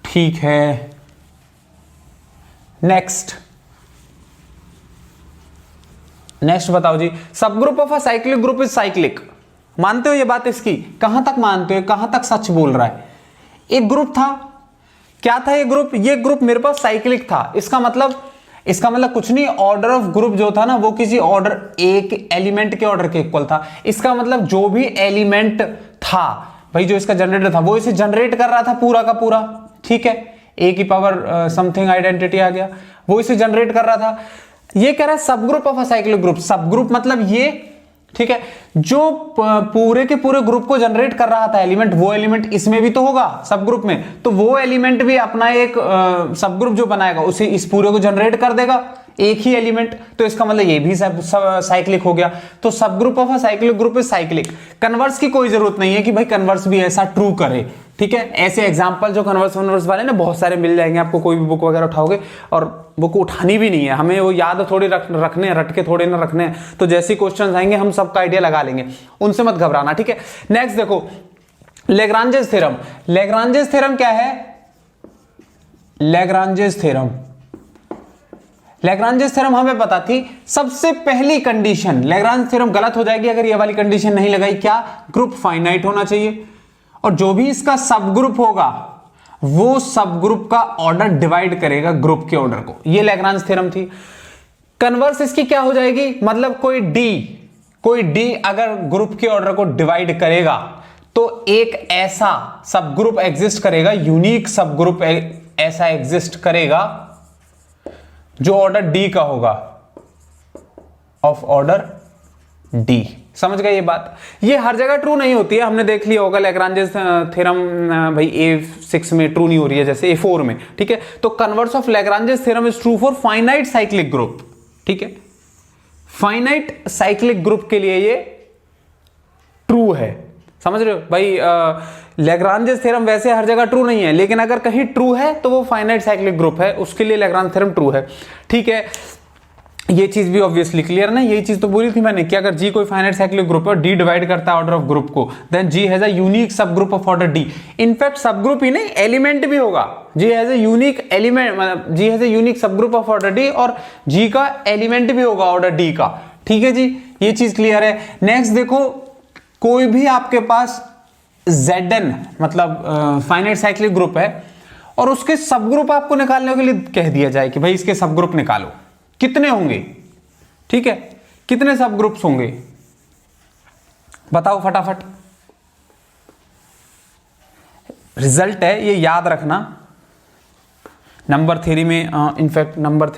ठीक है। नेक्स्ट बताओ जी, सब group of a cyclic group is cyclic. मानते हो ये बात इसकी? कहां तक मानते हो, कहां तक सच बोल रहा है? एक ग्रुप था, क्या था ये ग्रुप मेरे पास साइक्लिक था। इसका मतलब कुछ नहीं, ऑर्डर ऑफ ग्रुप जो था ना वो किसी ऑर्डर एक एलिमेंट के ऑर्डर के इक्वल था। इसका मतलब जो भी एलिमेंट था भाई, जो इसका जनरेटर था वो इसे जनरेट कर रहा था पूरा का पूरा, ठीक है। ए की पावर समथिंग आइडेंटिटी आ गया, वो इसे जनरेट कर रहा था। ये कह रहा है सब group of a cyclic group. सब ग्रुप मतलब ये, ठीक है, जो पूरे के पूरे ग्रुप को जनरेट कर रहा था एलिमेंट, वो एलिमेंट इसमें भी तो होगा सब ग्रुप में, तो वो एलिमेंट भी अपना एक सब ग्रुप जो बनाएगा उसे इस पूरे को जनरेट कर देगा, एक ही एलिमेंट। तो इसका मतलब ये भी साइक्लिक हो गया। तो सब group of a cyclic group is cyclic. Converse की कोई जरूरत नहीं है कि भाई कन्वर्स भी ऐसा ट्रू करे, ठीक है। ऐसे एग्जांपल जो कन्वर्स वाले ना बहुत सारे मिल जाएंगे आपको, कोई भी बुक वगैरह उठाओगे, और बुक उठानी भी नहीं है हमें, वो याद थोड़ी रखने हैं, रट के थोड़े ना रखने हैं। तो जैसे क्वेश्चन आएंगे हम सबका आइडिया लगा लेंगे, उनसे मत घबराना, ठीक है। नेक्स्ट देखो, लैग्रांजेस थ्योरम। लैग्रांजेस थ्योरम क्या है? लैग्रांजेस थ्योरम हमें पता थी, सबसे पहली कंडीशन लैग्रांज थ्योरम गलत हो जाएगी अगर ये वाली कंडीशन नहीं लगाई। क्या? ग्रुप फाइनाइट होना चाहिए, और जो भी इसका सब ग्रुप होगा वो सब ग्रुप का ऑर्डर डिवाइड करेगा ग्रुप के ऑर्डर को। ये लैग्रांज थ्योरम थी। कन्वर्स इसकी क्या हो जाएगी? मतलब कोई डी अगर ग्रुप के ऑर्डर को डिवाइड करेगा तो एक ऐसा सब ग्रुप एग्जिस्ट करेगा, यूनिक सब ग्रुप ऐसा एग्जिस्ट करेगा जो ऑर्डर डी का होगा, ऑफ ऑर्डर डी। समझ गए ये बात? ये हर जगह ट्रू नहीं होती है, हमने देख लिया होगा लैग्रांजेस थ्योरम भाई A6 में ट्रू नहीं हो रही है, जैसे A4 में, ठीक है। तो converse of Lagrange's theorem is true for finite cyclic group, ठीक है। फाइनाइट साइक्लिक ग्रुप के लिए ये ट्रू है, समझ रहे हो भाई? लैग्रांजेस थ्योरम वैसे हर जगह ट्रू नहीं है, लेकिन अगर कहीं ट्रू है तो वो फाइनाइट साइक्लिक ग्रुप है, उसके लिए लैग्रांज थ्योरम ट्रू है, ठीक है। ये चीज भी ऑब्वियसली क्लियर ना, यही चीज तो बोली थी मैंने कि अगर जी कोई फाइनाइट साइक्लिक ग्रुप है और डी डिवाइड करता है ऑर्डर ऑफ ग्रुप को, then G has a unique subgroup of order D. In fact subgroup ही नहीं, एलिमेंट भी होगा। G has a unique element, मतलब G has a unique subgroup of order D, और G का element भी होगा ऑर्डर डी का, ठीक है जी। ये चीज क्लियर है। नेक्स्ट देखो, कोई भी आपके पास Zn मतलब फाइनाइट साइक्लिक ग्रुप है और उसके सब ग्रुप आपको निकालने के लिए कह दिया जाए कि भाई इसके सब ग्रुप निकालो, कितने होंगे? ठीक है, कितने सब ग्रुप्स होंगे बताओ फटाफट। रिजल्ट है ये, याद रखना। नंबर थ्योरी में इनफैक्ट नंबर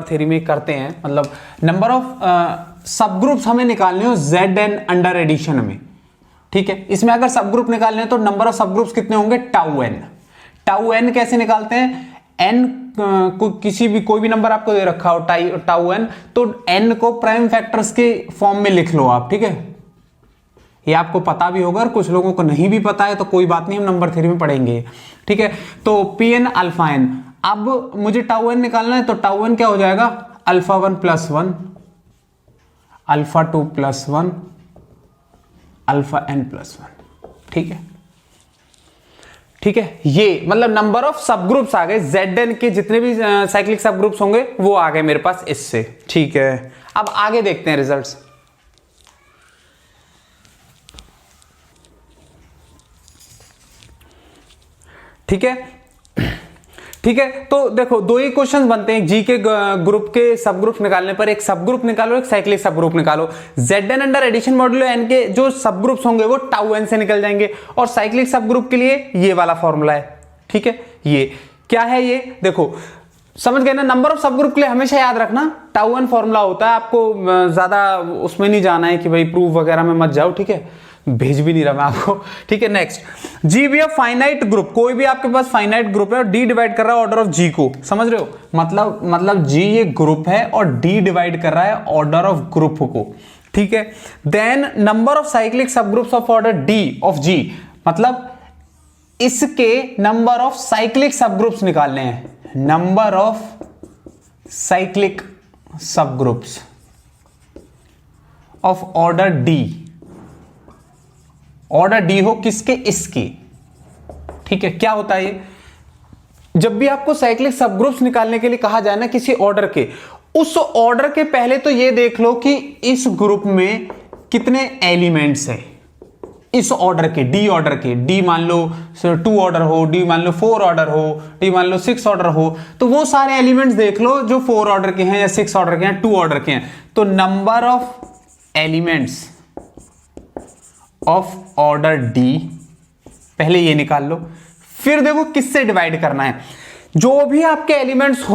थ्योरी में करते हैं, मतलब नंबर ऑफ सब ग्रुप्स हमें निकालने हो Zn अंडर एडिशन में, ठीक है। इसमें अगर सब ग्रुप निकालने हैं तो नंबर ऑफ सब ग्रुप्स कितने होंगे? टाउ एन कैसे निकालते हैं? एन को कोई भी नंबर आपको दे रखा हो टाउ एन, तो एन को प्राइम फैक्टर्स के फॉर्म में लिख लो आप, ठीक है। ये आपको पता भी होगा और कुछ लोगों को नहीं भी पता है तो कोई बात नहीं, हम नंबर थ्योरी में पढ़ेंगे, ठीक है। तो पी एन अल्फा एन, अब मुझे टाउ एन निकालना है तो टाउ एन क्या हो जाएगा? अल्फा 1 + 1, अल्फा 2 + 1, अल्फा n + 1, ठीक है। ठीक है, ये मतलब नंबर ऑफ सब ग्रुप्स आ गए, Zn के जितने भी साइक्लिक सब ग्रुप्स होंगे वो आ गए मेरे पास इससे, ठीक है। अब आगे देखते हैं रिजल्ट्स। ठीक है, ठीक है। तो देखो दो ही क्वेश्चन बनते हैं, जी के ग्रुप के सब ग्रुप निकालने पर एक सब ग्रुप निकालो, एक साइक्लिक सब ग्रुप निकालो। Zn under addition modulo n के जो सब ग्रुप्स होंगे वो टाउ n से निकल जाएंगे, और साइक्लिक सब ग्रुप के लिए ये वाला फॉर्मूला है, ठीक है। ये क्या है? ये देखो समझ गए ना, नंबर ऑफ सब ग्रुप के लिए हमेशा याद रखना टाउ n फॉर्मूला होता है, आपको ज्यादा उसमें नहीं जाना है कि भाई प्रूफ वगैरह में मत जाओ, ठीक है। भेज भी नहीं रहा मैं आपको, ठीक है। नेक्स्ट, जी भी फाइनाइट ग्रुप, कोई भी आपके पास फाइनाइट ग्रुप है और डी डिवाइड कर रहा है ऑर्डर ऑफ जी को, समझ रहे हो? मतलब जी ये ग्रुप है और डी डिवाइड कर रहा है ऑर्डर ऑफ ग्रुप को, ठीक है। Then number of cyclic subgroups of order D of G, मतलब इसके number of cyclic subgroups निकालने हैं, number of cyclic subgroups of order D, order D हो किसके, इसकी। ठीक है, क्या होता है ये, जब भी आपको साइक्लिक सब ग्रुप्स निकालने के लिए कहा जाए ना किसी ऑर्डर के, उस ऑर्डर के पहले तो ये देख लो कि इस ग्रुप में कितने एलिमेंट्स हैं, इस ऑर्डर के, डी ऑर्डर के, डी मान लो 2 ऑर्डर हो, डी मान लो 4 ऑर्डर हो, डी मान लो 6 ऑर्डर हो, तो वो सारे एलिमेंट्स देख लो जो 4 ऑर्डर के हैं या 6 ऑर्डर के हैं, 2 ऑर्डर के हैं। तो number of elements of order D, पहले ये निकाल लो, फिर देखो किससे डिवाइड करना है। जो भी आपके एलिमेंट्स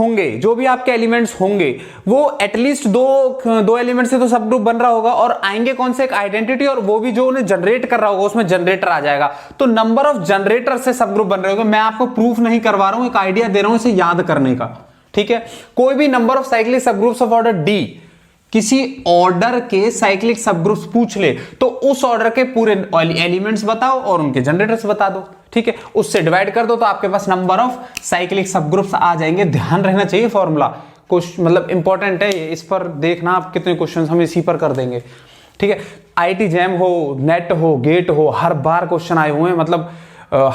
होंगे वो एटलीस्ट दो एलिमेंट से तो सब ग्रुप बन रहा होगा, और आएंगे कौन से, एक आइडेंटिटी, और वो भी जो उन्हें जनरेट कर रहा होगा उसमें जनरेटर आ जाएगा। तो नंबर ऑफ जनरेटर से सब ग्रुप बन रहे होंगे। मैं आपको प्रूफ नहीं करवा रहा हूं, एक आइडिया दे रहा हूं इसे याद करने का। ठीक है, कोई भी number of cyclic subgroups of order D किसी ऑर्डर के साइक्लिक सब ग्रुप्स पूछ ले तो उस ऑर्डर के पूरे एलिमेंट्स बताओ और उनके जनरेटर्स बता दो। ठीक है, उससे डिवाइड कर दो तो आपके पास नंबर ऑफ साइक्लिक सब ग्रुप्स आ जाएंगे। ध्यान रहना चाहिए फॉर्मूला, कुछ मतलब इंपॉर्टेंट है, इस पर देखना आप कितने क्वेश्चन हम इसी पर कर देंगे। ठीक है, आईटी जैम हो, नेट हो, गेट हो, हर बार क्वेश्चन आए हुए हैं, मतलब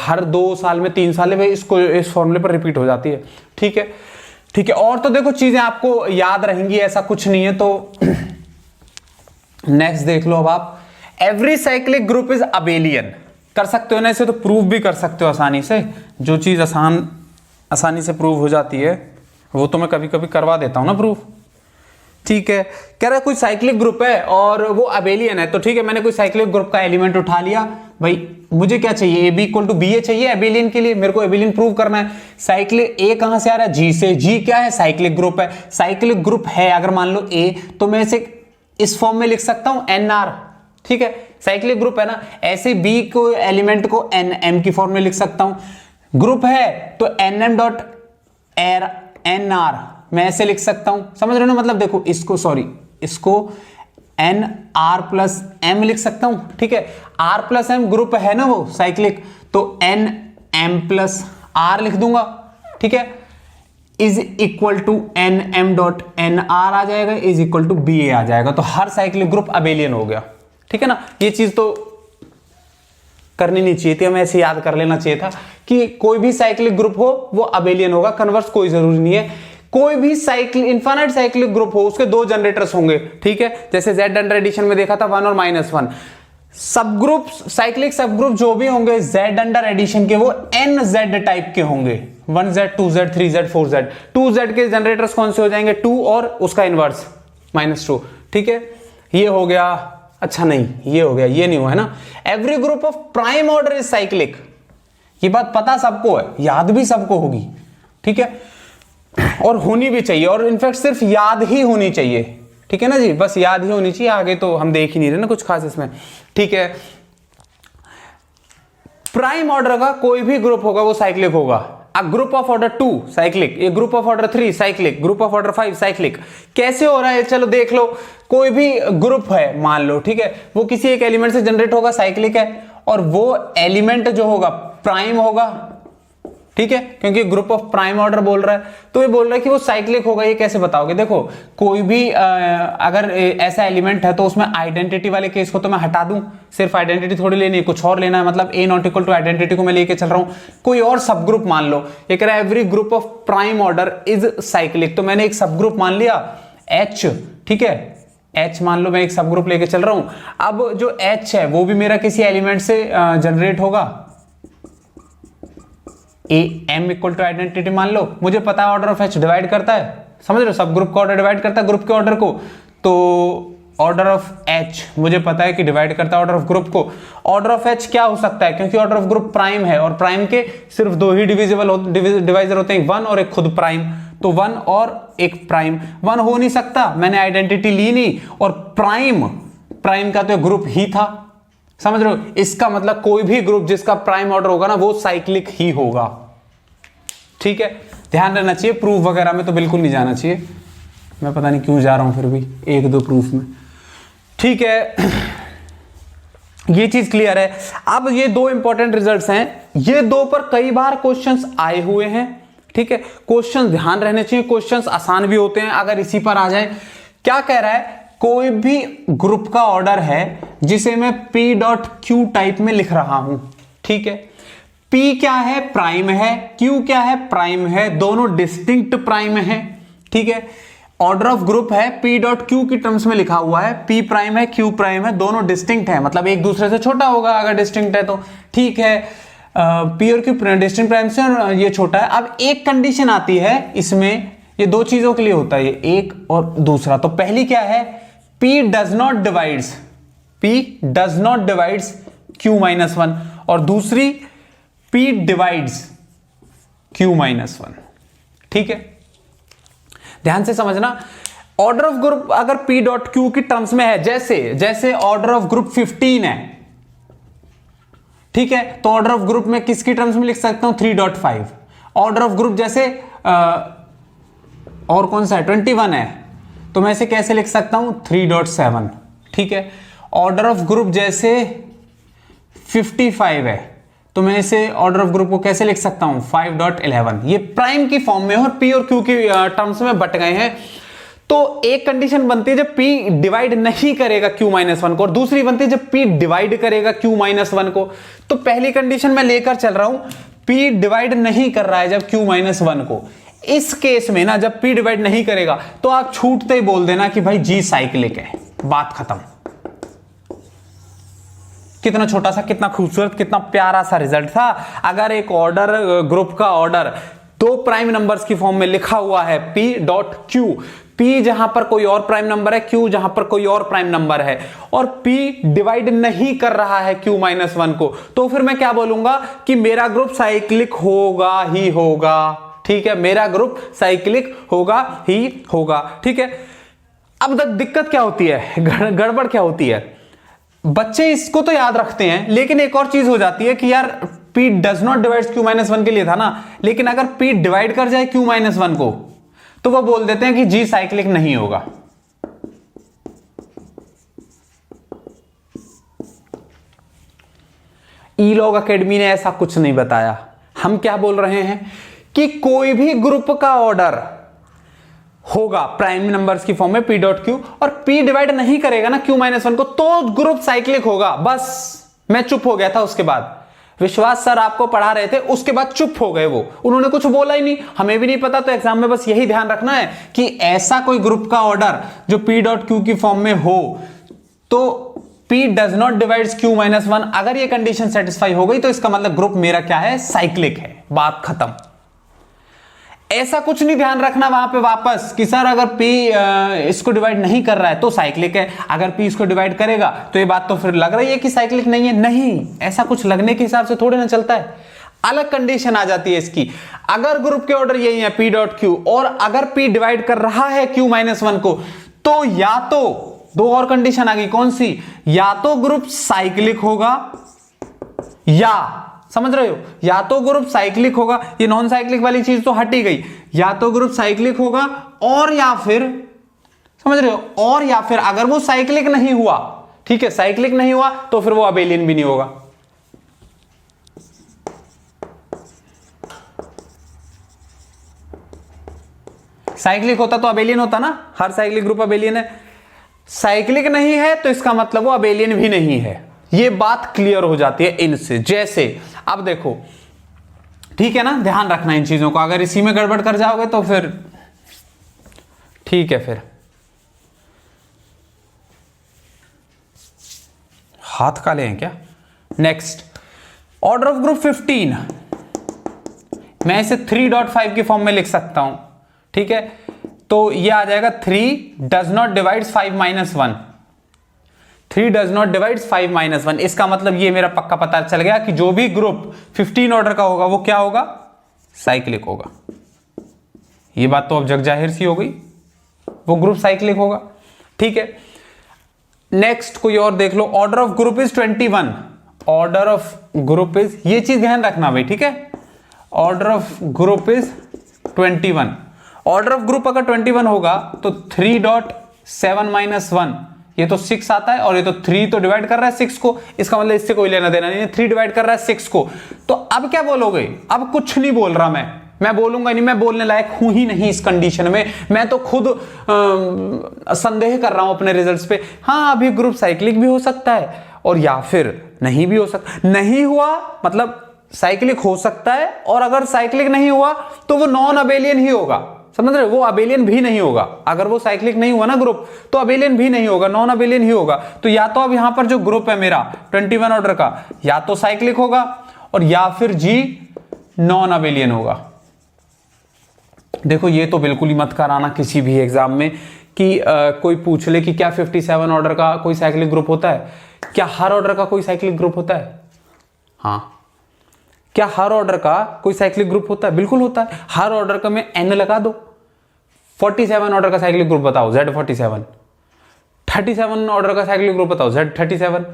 हर 2 साल में 3 साल में इसको इस फॉर्मूले पर रिपीट हो जाती है। ठीक है, ठीक है, और तो देखो चीजें आपको याद रहेंगी, ऐसा कुछ नहीं है। तो नेक्स्ट देख लो अब आप, every cyclic group is abelian, कर सकते हो ना इसे, तो प्रूव भी कर सकते हो आसानी से। जो चीज आसानी से प्रूव हो जाती है वो तो मैं कभी कभी करवा देता हूं ना प्रूफ। ठीक है, कह रहा है कोई साइक्लिक ग्रुप है और वो अबेलियन है, तो ठीक है मैंने कोई साइक्लिक ग्रुप का एलिमेंट उठा लिया, भाई मुझे क्या चाहिए, a b equal to b a चाहिए एबेलियन के लिए, मेरे को एबेलियन प्रूव करना है। साइक्लिक ए कहां से आ रहा है, जी से, जी क्या है, साइक्लिक ग्रुप है। साइक्लिक ग्रुप है अगर मान लो ए, तो मैं इसे इस फॉर्म में लिख सकता हूं एन आर। ठीक है, साइक्लिक ग्रुप है ना, ऐसे बी को एलिमेंट को एन एम की फॉर्म में लिख सकता हूं। ग्रुप है तो एन एम डॉट एर एन आर मैं ऐसे लिख सकता हूं, समझ रहे हो ना, मतलब देखो इसको एन आर प्लस एम लिख सकता हूं। ठीक है, आर प्लस एम ग्रुप है ना वो साइक्लिक, तो एन एम प्लस आर लिख दूंगा। ठीक है, is equal to n m dot n r आ जाएगा, is equal to b a आ जाएगा। तो हर साइक्लिक ग्रुप अबेलियन हो गया। ठीक है ना, ये चीज तो करनी नहीं चाहिए थी, हमें ऐसे याद कर लेना चाहिए था कि कोई भी साइक्लिक ग्रुप हो वो अबेलियन होगा, कन्वर्स कोई जरूरी नहीं है। कोई भी साइक्लिक इनफाइनाइट साइक्लिक ग्रुप हो उसके 2 जनरेटर्स होंगे। ठीक है, जैसे जेड अंडर एडिशन में देखा था 1 और -1। सब ग्रुप साइक्लिक सब ग्रुप जो भी होंगे जेड अंडर एडिशन के वो एन जेड टाइप के होंगे, 1z 2z 3z 4z। 2z के जनरेटर्स कौन से हो जाएंगे, 2 और उसका इनवर्स -2। ठीक है, ये हो गया, अच्छा नहीं ये हो गया, ये नहीं हुआ है ना। Every group of prime order is cyclic, ये बात पता सबको है, याद भी सबको होगी। ठीक है, और होनी भी चाहिए, और इनफैक्ट सिर्फ याद ही होनी चाहिए। ठीक है ना जी, बस याद ही होनी चाहिए, आगे तो हम देख ही नहीं रहे ना कुछ खास इसमें। ठीक है, प्राइम ऑर्डर का कोई भी ग्रुप होगा वो साइक्लिक होगा। A group of order 2 cyclic, A group of order 3 cyclic, group of order 5 cyclic. कैसे हो रहा है, चलो देख लो। कोई भी ग्रुप है मान लो, ठीक है, वो किसी एक एलिमेंट से जनरेट होगा, साइक्लिक है, और वो एलिमेंट जो होगा प्राइम होगा। ठीक है, क्योंकि ग्रुप ऑफ प्राइम ऑर्डर बोल रहा है, तो ये बोल रहा है कि वो साइक्लिक होगा। ये कैसे बताओगे, देखो कोई भी अगर ऐसा एलिमेंट है तो उसमें आइडेंटिटी वाले केस को तो मैं हटा दूं, सिर्फ आइडेंटिटी थोड़ी लेनी है, कुछ और लेना है, मतलब ए नॉट इक्वल टू आइडेंटिटी को मैं लेके चल रहा हूं। कोई और सब ग्रुप मान लो, ये कह रहा है every group of prime order is cyclic, तो मैंने एक सब ग्रुप मान लिया एच। ठीक है, एच मान लो मैं एक सब ग्रुप लेके चल रहा हूं। अब जो एच है वो भी मेरा किसी एलिमेंट से जनरेट होगा, a m equal to identity मान लो, मुझे पता है ऑर्डर ऑफ एच डिवाइड करता है, समझ रहे हो, सब ग्रुप का ऑर्डर डिवाइड करता है ग्रुप के ऑर्डर को, तो ऑर्डर ऑफ एच मुझे पता है कि डिवाइड करता है ऑर्डर ऑफ ग्रुप को। ऑर्डर ऑफ एच क्या हो सकता है, क्योंकि ऑर्डर ऑफ ग्रुप प्राइम है और प्राइम के सिर्फ 2 ही डिवाइजर होते हैं, 1 और एक खुद प्राइम, तो 1 और एक प्राइम। 1 हो नहीं सकता, मैंने आइडेंटिटी ली नहीं, और प्राइम का तो ग्रुप ही था, समझ रहे हो। इसका मतलब कोई भी ग्रुप जिसका प्राइम ऑर्डर होगा ना वो साइक्लिक ही होगा। ठीक है, ध्यान रहना चाहिए, प्रूफ वगैरह में तो बिल्कुल नहीं जाना चाहिए, मैं पता नहीं क्यों जा रहा हूं फिर भी 1-2 प्रूफ में। ठीक है, ये चीज क्लियर है। अब ये दो इंपॉर्टेंट रिजल्ट्स हैं, ये दो पर कई बार क्वेश्चंस आए हुए हैं, ठीक है। क्वेश्चंस ध्यान रहने चाहिए, क्वेश्चंस आसान भी होते हैं अगर इसी पर आ जाए। क्या कह रहा है, कोई भी ग्रुप का ऑर्डर है जिसे मैं P डॉट क्यू टाइप में लिख रहा हूं, ठीक है। P क्या है, प्राइम है, Q क्या है, प्राइम है, दोनों डिस्टिंक्ट प्राइम है, ठीक है। ऑर्डर ऑफ ग्रुप है, P डॉट क्यू की टर्म्स में लिखा हुआ है, P प्राइम है, Q प्राइम है, दोनों डिस्टिंक्ट है, मतलब एक दूसरे से छोटा होगा अगर डिस्टिंक्ट है तो, ठीक है। P और Q डिस्टिंक्ट प्राइम से और ये छोटा है। अब एक कंडीशन आती है इसमें, ये दो चीजों के लिए होता है, ये एक और दूसरा। तो पहली क्या है, P does not divides Q minus one, और दूसरी P divides Q minus one, ठीक है। ध्यान से समझना, ऑर्डर ऑफ ग्रुप अगर P डॉट क्यू की टर्म्स में है, जैसे ऑर्डर ऑफ ग्रुप 15 है, ठीक है, तो ऑर्डर ऑफ ग्रुप में किसकी टर्म्स में लिख सकता हूं, 3.5। ऑर्डर ऑफ ग्रुप जैसे और कौन सा है, 21 है, तो मैं इसे कैसे लिख सकता हूं, 3.7, ठीक है। ऑर्डर ऑफ ग्रुप जैसे 55 है, तो मैं इसे ऑर्डर ऑफ ग्रुप को कैसे लिख सकता हूं, 5.11। ये प्राइम की फॉर्म में और P और Q की टर्म्स में बट गए हैं। तो एक कंडीशन बनती है जब P डिवाइड नहीं करेगा Q माइनस वन को, और दूसरी बनती है जब P डिवाइड करेगा Q माइनस वन को। तो पहली कंडीशन मैं लेकर चल रहा हूं, P डिवाइड नहीं कर रहा है जब Q माइनस वन को। इस केस में ना, जब P डिवाइड नहीं करेगा तो आप छूटते ही बोल देना कि भाई G साइक्लिक है, बात खत्म। कितना छोटा सा, कितना खूबसूरत, कितना प्यारा सा रिजल्ट था। अगर एक ऑर्डर ग्रुप का ऑर्डर दो प्राइम नंबर्स की फॉर्म में लिखा हुआ है, P डॉट क्यू, P जहां पर कोई और प्राइम नंबर है, Q जहां पर कोई और प्राइम नंबर है, और P डिवाइड नहीं कर रहा है Q माइनस वन को, तो फिर मैं क्या बोलूंगा कि मेरा ग्रुप साइक्लिक होगा ही होगा, ठीक है। मेरा ग्रुप साइक्लिक होगा ही होगा, ठीक है। अब दिक्कत क्या होती है, गड़बड़ क्या होती है, बच्चे इसको तो याद रखते हैं, लेकिन एक और चीज हो जाती है कि यार P does not divide Q minus one के लिए था ना, लेकिन अगर P डिवाइड कर जाए Q माइनस वन को, तो वह बोल देते हैं कि G साइक्लिक नहीं होगा। E-log एकेडमी ने ऐसा कुछ नहीं बताया। हम क्या बोल रहे हैं कि कोई भी ग्रुप का ऑर्डर होगा प्राइम नंबर्स की फॉर्म में P डॉट क्यू, और P डिवाइड नहीं करेगा ना Q माइनस वन को, तो ग्रुप साइक्लिक होगा। बस मैं चुप हो गया था उसके बाद। विश्वास सर आपको पढ़ा रहे थे, उसके बाद चुप हो गए वो, उन्होंने कुछ बोला ही नहीं, हमें भी नहीं पता। तो एग्जाम में बस यही ध्यान रखना है कि ऐसा कोई ग्रुप का ऑर्डर जो P डॉट क्यू की फॉर्म में हो, तो P does not divides Q minus one, अगर ये कंडीशन सेटिस्फाई हो गई तो इसका मतलब ग्रुप मेरा क्या है, साइक्लिक है, बात खत्म। ऐसा कुछ नहीं ध्यान रखना वहां पे वापस कि सर अगर P इसको डिवाइड नहीं कर रहा है तो साइक्लिक है, अगर P इसको डिवाइड करेगा तो ये बात तो फिर लग रही है कि साइक्लिक नहीं है। नहीं, ऐसा कुछ लगने के हिसाब से थोड़ी ना चलता है, अलग कंडीशन आ जाती है इसकी। अगर ग्रुप के ऑर्डर यही है P डॉट क्यू, और अगर P डिवाइड कर रहा है Q माइनस वन को, तो या तो दो और कंडीशन आ गई, कौन सी, या तो ग्रुप साइक्लिक होगा, या समझ रहे हो, या तो ग्रुप साइक्लिक होगा, ये नॉन साइक्लिक वाली चीज तो हट ही गई, या तो ग्रुप साइक्लिक होगा, और या फिर समझ रहे हो, और या फिर अगर वो साइक्लिक नहीं हुआ, ठीक है, साइक्लिक नहीं हुआ तो फिर वो अबेलियन भी नहीं होगा। साइक्लिक होता तो अबेलियन होता ना, हर साइक्लिक ग्रुप अबेलियन है। साइक्लिक नहीं है तो इसका मतलब वो अबेलियन भी नहीं है। ये बात क्लियर हो जाती है इनसे। जैसे अब देखो, ठीक है ना, ध्यान रखना इन चीजों को, अगर इसी में गड़बड़ कर जाओगे तो फिर ठीक है, फिर हाथ काले हैं क्या। नेक्स्ट, ऑर्डर ऑफ ग्रुप 15, मैं इसे 3.5 की फॉर्म में लिख सकता हूं, ठीक है। तो ये आ जाएगा 3 does not divides 5 minus 1, 3 does not divides 5 minus 1। इसका मतलब ये मेरा पक्का पता चल गया कि जो भी ग्रुप 15 ऑर्डर का होगा वो क्या होगा, साइक्लिक होगा। ये बात तो अब जग जाहिर सी हो गई, वो ग्रुप साइक्लिक होगा, ठीक है। नेक्स्ट कोई और देख लो, order of group is 21, order of group is, ये चीज ध्यान रखना भाई, ठीक है। Order of group is 21, order of group अगर 21 होगा तो 3.7 माइनस 1 ये तो 6 आता है और ये तो 3 तो डिवाइड कर रहा है 6 को, इसका मतलब इससे कोई लेना देना नहीं है, 3 डिवाइड कर रहा है 6 को। तो अब क्या बोलोगे? अब कुछ नहीं बोल रहा मैं बोलूंगा नहीं, मैं बोलने लायक हूं ही नहीं इस कंडीशन में। मैं तो खुद संदेह कर रहा हूं अपने रिजल्ट्स पे। हाँ, अभी ग्रुप साइक्लिक भी हो सकता है और या फिर नहीं भी हो सकता। नहीं हुआ मतलब साइक्लिक हो सकता है, और अगर साइक्लिक नहीं हुआ तो वो नॉन अबेलियन ही होगा, समझ रहे हो? वो अबेलियन भी नहीं होगा। अगर वो साइक्लिक नहीं हुआ ना ग्रुप, तो अबेलियन भी नहीं होगा, नॉन अबेलियन ही होगा। तो या तो अब यहां पर जो ग्रुप है मेरा 21 ऑर्डर का, या तो साइक्लिक होगा और या फिर जी नॉन अबेलियन होगा। देखो ये तो बिल्कुल ही मत कराना किसी भी एग्जाम में कि कोई पूछ ले कि क्या 57 ऑर्डर का कोई साइक्लिक ग्रुप होता है? क्या हर ऑर्डर का कोई साइक्लिक ग्रुप होता है? हाँ, क्या हर ऑर्डर का कोई साइक्लिक ग्रुप होता है? बिल्कुल होता है। हर ऑर्डर का मैं n लगा दो। 47 ऑर्डर का साइक्लिक ग्रुप बताओ, Z47। 37 ऑर्डर का साइक्लिक ग्रुप बताओ, Z37।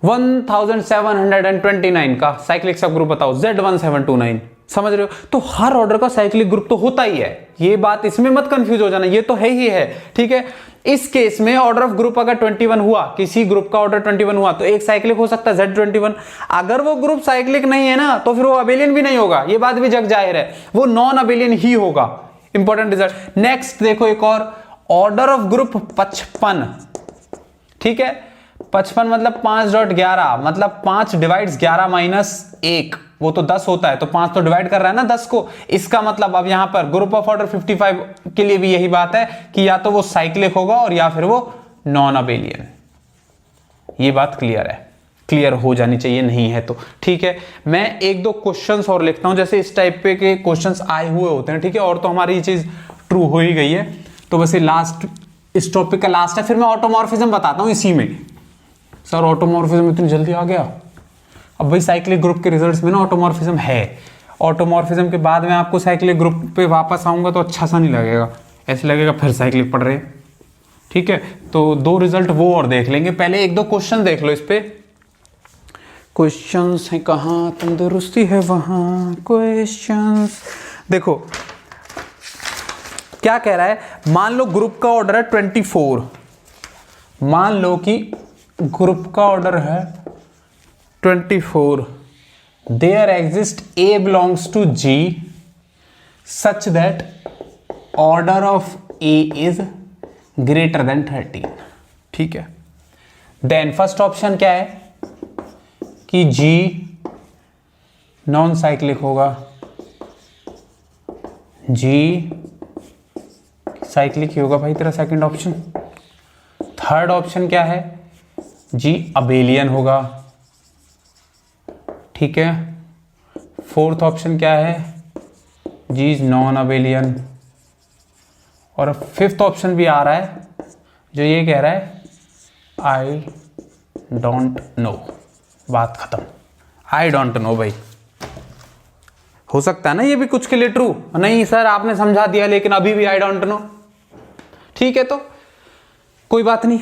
1729 का साइक्लिक सब ग्रुप बताओ, Z1729। समझ रहे हो? तो हर ऑर्डर का साइक्लिक ग्रुप तो होता ही है, ये बात इसमें मत कंफ्यूज हो जाना, ये तो है ही है। ठीक है, इस केस में ऑर्डर ऑफ ग्रुप अगर 21 हुआ, किसी ग्रुप का ऑर्डर 21 हुआ, तो एक साइक्लिक हो सकता है Z21। अगर वो ग्रुप साइक्लिक नहीं है ना, तो फिर वो अबेलियन भी नहीं होगा, ये बात भी जग जाहिर है, वो नॉन अबेलियन ही होगा। Important result. नेक्स्ट देखो एक और, ऑर्डर ऑफ ग्रुप 55। ठीक है, 55 मतलब 5.11, मतलब 5 डिवाइड्स 11 माइनस 1, वो तो 10 होता है, तो 5 तो डिवाइड कर रहा है ना 10 को। इसका मतलब अब यहां पर ग्रुप ऑफ ऑर्डर 55 के लिए भी यही बात है कि या तो वो साइक्लिक होगा और या फिर वो नॉन अबेलियन। ये बात क्लियर है, क्लियर हो जानी चाहिए, नहीं है तो ठीक है। मैं एक दो क्वेश्चंस और लिखता हूं, जैसे इस टाइप पे के क्वेश्चंस आए हुए होते हैं। ठीक है, और तो हमारी ये चीज ट्रू हो ही गई है, तो बस ये लास्ट, इस टॉपिक का लास्ट है। फिर मैं ऑटोमॉर्फिज्म बताता हूं इसी में। सर ऑटोमॉर्फिज्म इतनी जल्दी आ गया? अब भाई साइक्लिक ग्रुप के रिजल्ट्स में ना ऑटोमॉर्फिज्म है। ऑटोमॉर्फिज्म के बाद में आपको साइक्लिक ग्रुप पे वापस आऊंगा तो अच्छा सा नहीं लगेगा, ऐसे लगेगा फिर साइक्लिक पढ़ रहे। ठीक है, तो 2 रिजल्ट वो और देख लेंगे। पहले एक दो क्वेश्चन देख लो इस पे। क्वेश्चंस है कहां, तंदुरुस्ती है वहां। क्वेश्चंस देखो क्या कह रहा है। मान लो ग्रुप का ऑर्डर है 24। मान लो कि ग्रुप का ऑर्डर है 24। There exist A belongs to G such that order of A is greater than 13। ठीक है, देन फर्स्ट ऑप्शन क्या है कि G नॉन साइक्लिक होगा, G साइक्लिक ही होगा भाई तेरा सेकंड ऑप्शन। थर्ड ऑप्शन क्या है, G अबेलियन होगा। ठीक है, फोर्थ ऑप्शन क्या है, G इज नॉन अबेलियन। और फिफ्थ ऑप्शन भी आ रहा है जो ये कह रहा है आई डोंट नो। बात खत्म, आई डोंट नो भाई। हो सकता है ना ये भी कुछ के लिए ट्रू, नहीं सर आपने समझा दिया लेकिन अभी भी आई डोंट नो। ठीक है, तो कोई बात नहीं,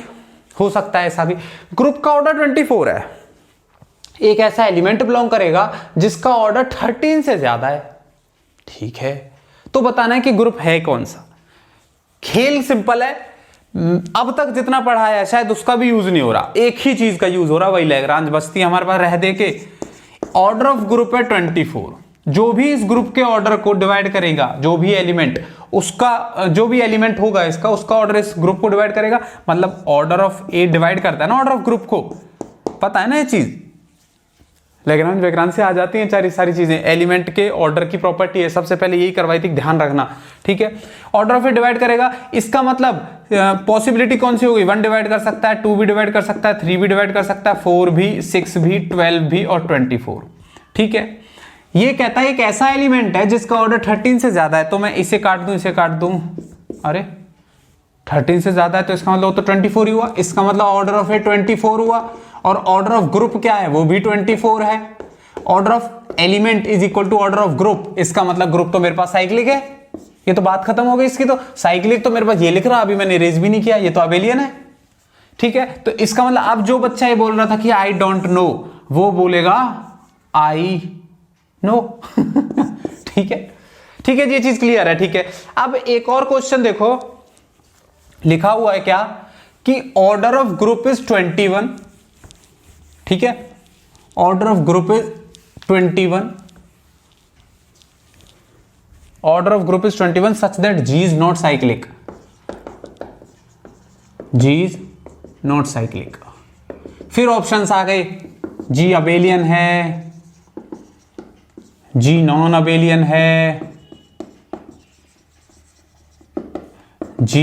हो सकता है ऐसा भी। ग्रुप का ऑर्डर 24 है, एक ऐसा एलिमेंट बिलोंग करेगा जिसका ऑर्डर 13 से ज्यादा है। ठीक है, तो बताना है कि ग्रुप है कौन सा। खेल सिंपल है, अब तक जितना पढ़ाया है शायद उसका भी यूज नहीं हो रहा, एक ही चीज का यूज हो रहा, वही लैग्रांज बस्ती हमारे पास रह दे के। ऑर्डर ऑफ ग्रुप है 24। जो भी इस ग्रुप के ऑर्डर को डिवाइड करेगा, जो भी एलिमेंट उसका, जो भी एलिमेंट होगा इसका, उसका ऑर्डर इस ग्रुप को डिवाइड करेगा। मतलब ऑर्डर ऑफ ए डिवाइड करता है ना ऑर्डर ऑफ ग्रुप को, पता है ना ये चीज। लैग्रांज वैग्रांज से आ जाती हैं सारी चीजें। एलिमेंट के ऑर्डर की प्रॉपर्टी है, सबसे पहले यही करवाई थी, ध्यान रखना। ठीक है, ऑर्डर ऑफ ए डिवाइड करेगा, इसका मतलब पॉसिबिलिटी कौन सी होगी, 1 डिवाइड कर सकता है, 2 भी डिवाइड कर सकता है, 3 भी डिवाइड कर सकता है, 4 भी, 6 भी, 12 भी और 24। ठीक है, ये कहता है एक ऐसा एलिमेंट है जिसका ऑर्डर 13 से ज्यादा है। तो मैं इसे काट दूं, इसे काट दूं, अरे 13 से ज्यादा है तो इसका मतलब तो 24 ही हुआ। इसका मतलब ऑर्डर ऑफ ए 24 हुआ, और ऑर्डर ऑफ ग्रुप क्या है, वो भी 24 है। Order of element is equal to order of group, इसका मतलब ग्रुप तो मेरे पास साइक्लिक है। ये तो बात खत्म हो गई इसकी। तो साइक्लिक तो मेरे पास ये लिख रहा, अभी मैंने इरेज भी नहीं किया, ये तो अबेलियन है। ठीक है, तो इसका मतलब अब जो बच्चा ये बोल रहा था कि आई डोंट नो, वो बोलेगा आई नो। ठीक है, ठीक है, ये चीज क्लियर है। ठीक है, अब एक और क्वेश्चन देखो, लिखा हुआ है क्या कि ऑर्डर ऑफ ग्रुप इज 21, ठीक है, order of group is 21, order of group is 21 such that G is not cyclic, G is not cyclic. फिर ऑप्शंस आ गए, G अबेलियन है, G नॉन अबेलियन है, G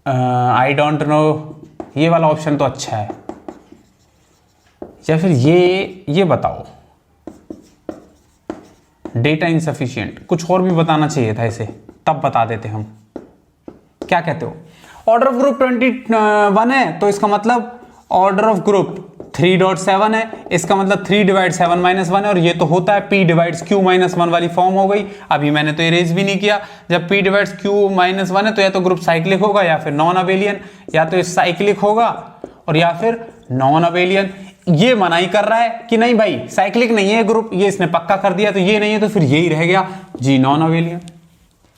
आई डोंट नो, ये वाला option तो अच्छा है, या फिर ये बताओ डेटा इनसफिशिएंट, कुछ और भी बताना चाहिए था इसे, तब बता देते हम। क्या कहते हो? ऑर्डर ऑफ ग्रुप 21 है, तो इसका मतलब ऑर्डर ऑफ ग्रुप 3.7 है, इसका मतलब 3/7 - 1 है, और ये तो होता है P/Q - 1 वाली फॉर्म हो गई। अभी मैंने तो इरेज भी नहीं किया। जब P/Q - 1 है तो या तो ग्रुप साइक्लिक होगा या फिर नॉन अबेलियन, या तो साइक्लिक होगा और या फिर नॉन अबेलियन। ये मनाही कर रहा है कि नहीं भाई साइक्लिक नहीं है ग्रुप, ये इसने पक्का कर दिया, तो ये नहीं है, तो फिर यही रह गया G नॉन अबेलियन।